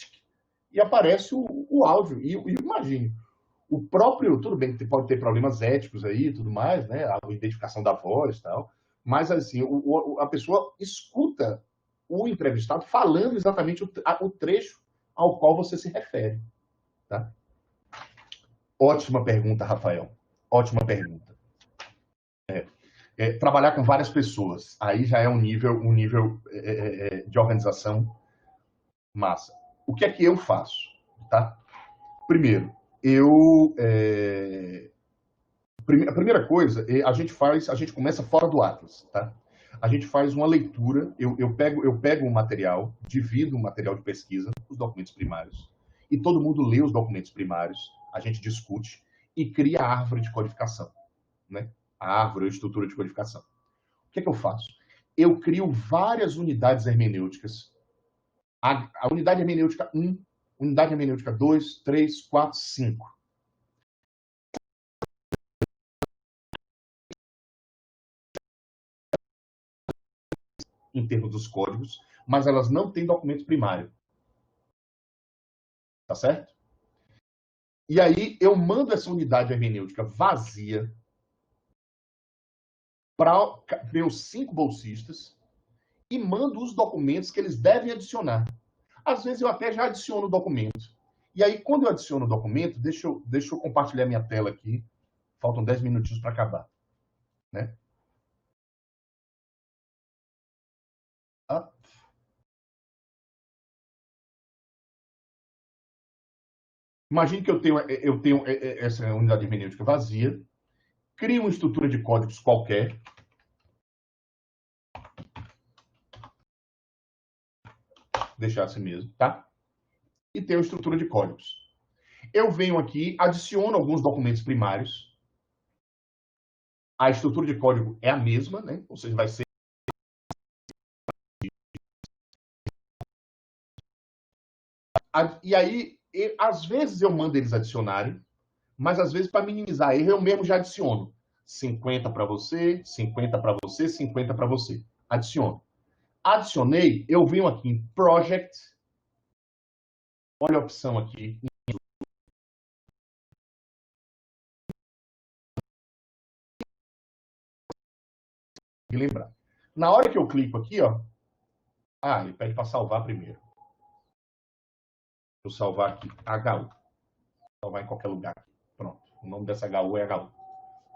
e aparece o áudio. E imagine, o próprio, tudo bem que pode ter problemas éticos aí e tudo mais, né? A identificação da voz e tal, mas assim, a pessoa escuta o entrevistado falando exatamente o trecho ao qual você se refere. Tá? Ótima pergunta, Rafael. Ótima pergunta. Trabalhar com várias pessoas, aí já é um nível de organização massa. O que é que eu faço? Tá? Primeiro, a primeira coisa, a gente começa fora do Atlas, tá? A gente faz uma leitura, eu pego um material, divido o material de pesquisa, os documentos primários, e todo mundo lê os documentos primários, a gente discute e cria a árvore de codificação, né? A árvore, a estrutura de codificação. O que é que eu faço? Eu crio várias unidades hermenêuticas. A unidade hermenêutica 1, unidade hermenêutica 2, 3, 4, 5. Em termos dos códigos, mas elas não têm documento primário. Tá certo? E aí eu mando essa unidade hermenêutica vazia para meus 5 bolsistas e mando os documentos que eles devem adicionar. Às vezes eu até já adiciono o documento. E aí, quando eu adiciono o documento, deixa eu compartilhar minha tela aqui. Faltam 10 minutinhos para acabar. Né? Imagine que eu tenho essa unidade hermenêutica vazia, crio uma estrutura de códigos qualquer, deixar assim mesmo, tá? E tenho uma estrutura de códigos. Eu venho aqui, adiciono alguns documentos primários. A estrutura de código é a mesma, né? Ou seja, vai ser... E aí, às vezes eu mando eles adicionarem, mas às vezes, para minimizar erro, eu mesmo já adiciono. 50 para você, 50 para você, 50 para você. Adiciono. Adicionei, eu venho aqui em Project. Olha a opção aqui. E lembrar. Na hora que eu clico aqui, ó. Ele pede para salvar primeiro. Vou salvar aqui. HU. Salvar em qualquer lugar. Pronto. O nome dessa HU é HU.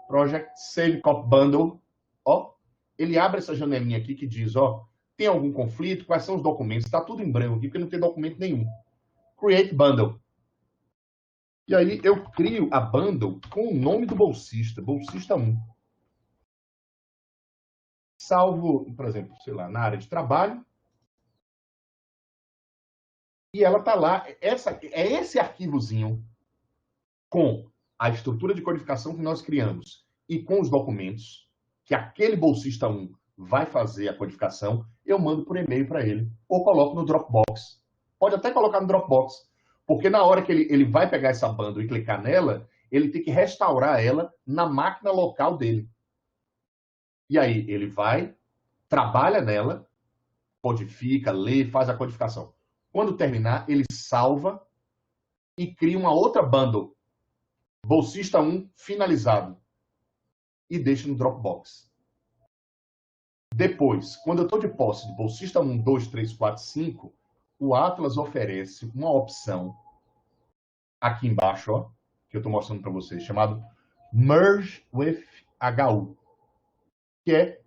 Project Save Copy Bundle. ó, ele abre essa janelinha aqui que diz, ó, tem algum conflito? Quais são os documentos? Está tudo em branco aqui, porque não tem documento nenhum. Create Bundle. E aí eu crio a bundle com o nome do bolsista, bolsista 1. Salvo, por exemplo, sei lá, na área de trabalho. E ela está lá. É esse arquivozinho com a estrutura de codificação que nós criamos e com os documentos que aquele bolsista 1 vai fazer a codificação, eu mando por e-mail para ele ou coloco no Dropbox. Pode até colocar no Dropbox, porque na hora que ele vai pegar essa bundle e clicar nela, ele tem que restaurar ela na máquina local dele. E aí ele vai, trabalha nela, codifica, lê, faz a codificação. Quando terminar, ele salva e cria uma outra bundle, bolsista 1 finalizado, e deixa no Dropbox. Depois, quando eu estou de posse de bolsista 1, 2, 3, 4, 5, o Atlas oferece uma opção aqui embaixo, ó, que eu estou mostrando para vocês, chamado Merge with HU, que é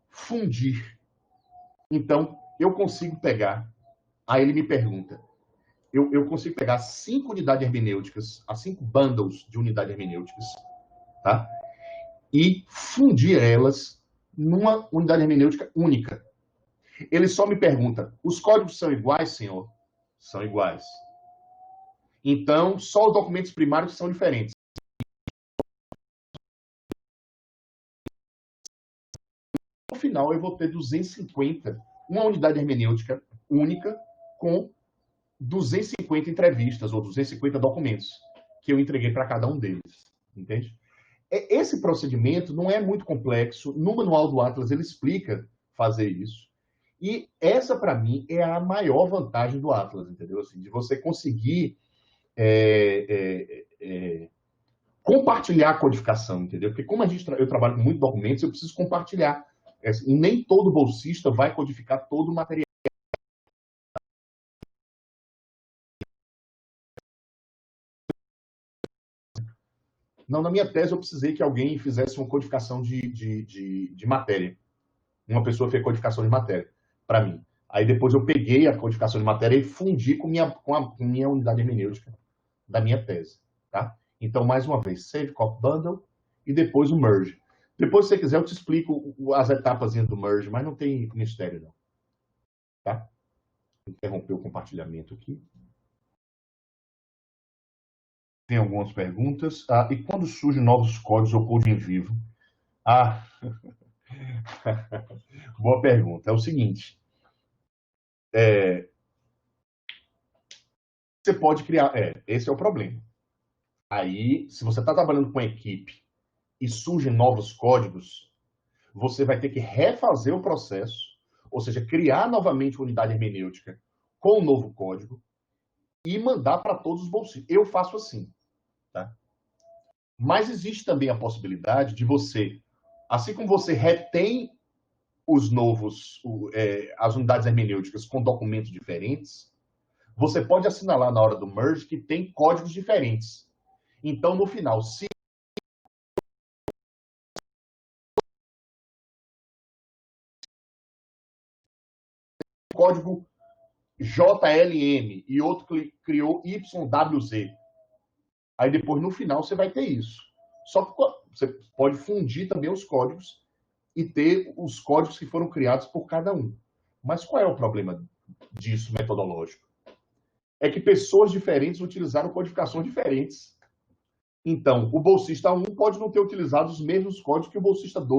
fundir. Então, eu consigo pegar, aí ele me pergunta, eu consigo pegar 5 unidades hermenêuticas, as 5 bundles de unidades hermenêuticas, tá? E fundir elas numa unidade hermenêutica única. Ele só me pergunta, os códigos são iguais, senhor? São iguais. Então, só os documentos primários são diferentes. No final, eu vou ter 250, uma unidade hermenêutica única com 250 entrevistas ou 250 documentos que eu entreguei para cada um deles. Entende? Esse procedimento não é muito complexo. No manual do Atlas, ele explica fazer isso. E essa, para mim, é a maior vantagem do Atlas, entendeu? Assim, de você conseguir compartilhar a codificação, entendeu? Porque como eu trabalho com muitos documentos, eu preciso compartilhar. E nem todo bolsista vai codificar todo o material. Não, na minha tese eu precisei que alguém fizesse uma codificação de matéria. Uma pessoa fez codificação de matéria para mim. Aí depois eu peguei a codificação de matéria e fundi com a minha unidade hermenêutica da minha tese, tá? Então, mais uma vez, Save Copy Bundle e depois o Merge. Depois, se você quiser, eu te explico as etapas do Merge, mas não tem mistério, não. Tá? Vou interromper o compartilhamento aqui. Tem algumas perguntas. E quando surgem novos códigos ou code em vivo? Boa pergunta. É o seguinte. Você pode criar... esse é o problema. Aí, se você está trabalhando com a equipe e surgem novos códigos, você vai ter que refazer o processo, ou seja, criar novamente uma unidade hermenêutica com o novo código e mandar para todos os bolsistas. Eu faço assim. Tá? Mas existe também a possibilidade de você, assim como você retém os novos, as unidades hermenêuticas com documentos diferentes, você pode assinalar na hora do merge que tem códigos diferentes. Então, no final, se código JLM e outro criou YWZ, aí depois, no final, você vai ter isso. Só que você pode fundir também os códigos e ter os códigos que foram criados por cada um. Mas qual é o problema disso, metodológico? É que pessoas diferentes utilizaram codificações diferentes. Então, o bolsista 1 pode não ter utilizado os mesmos códigos que o bolsista 2.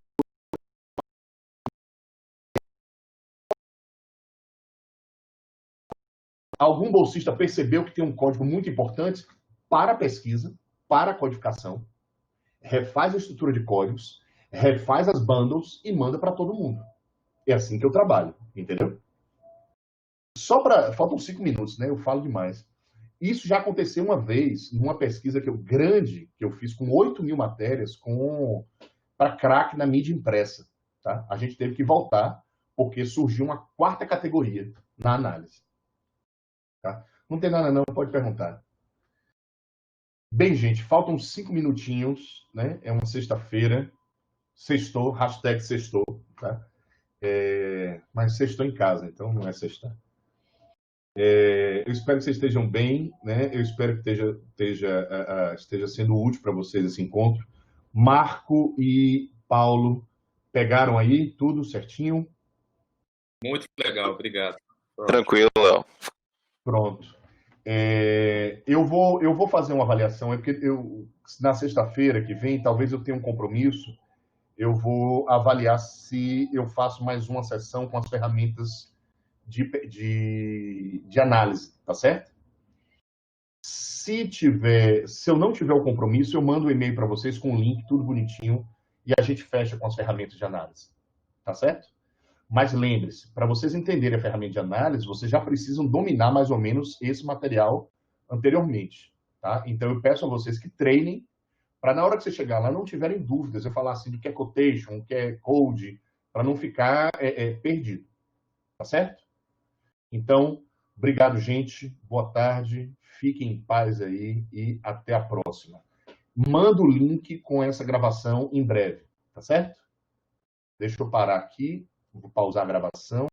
Algum bolsista percebeu que tem um código muito importante para a pesquisa, para a codificação, refaz a estrutura de códigos, refaz as bundles e manda para todo mundo. É assim que eu trabalho, entendeu? Faltam 5 minutos, né? Eu falo demais. Isso já aconteceu uma vez, numa pesquisa grande que eu fiz com 8.000 matérias para crack na mídia impressa. Tá? A gente teve que voltar, porque surgiu uma 4ª categoria na análise. Tá? Não tem nada não, pode perguntar. Bem, gente, faltam 5 minutinhos, né? É uma sexta-feira. Sextou, hashtag sextou, tá? Mas sextou em casa, então não é sextar. Eu espero que vocês estejam bem, né? Eu espero que esteja sendo útil para vocês esse encontro. Marco e Paulo pegaram aí tudo certinho? Muito legal, obrigado. Tranquilo, Léo. Pronto. Eu vou fazer uma avaliação, porque na sexta-feira que vem, talvez eu tenha um compromisso, eu vou avaliar se eu faço mais uma sessão com as ferramentas de análise, tá certo? Se eu não tiver o compromisso, eu mando um e-mail para vocês com um link, tudo bonitinho, e a gente fecha com as ferramentas de análise, tá certo? Mas lembre-se, para vocês entenderem a ferramenta de análise, vocês já precisam dominar mais ou menos esse material anteriormente, tá? Então eu peço a vocês que treinem, para na hora que você chegar lá não tiverem dúvidas, eu falar assim do que é quotation, o que é code, para não ficar perdido, tá certo? Então, obrigado, gente. Boa tarde. Fiquem em paz aí e até a próxima. Manda o link com essa gravação em breve, tá certo? Deixa eu parar aqui. Vou pausar a gravação.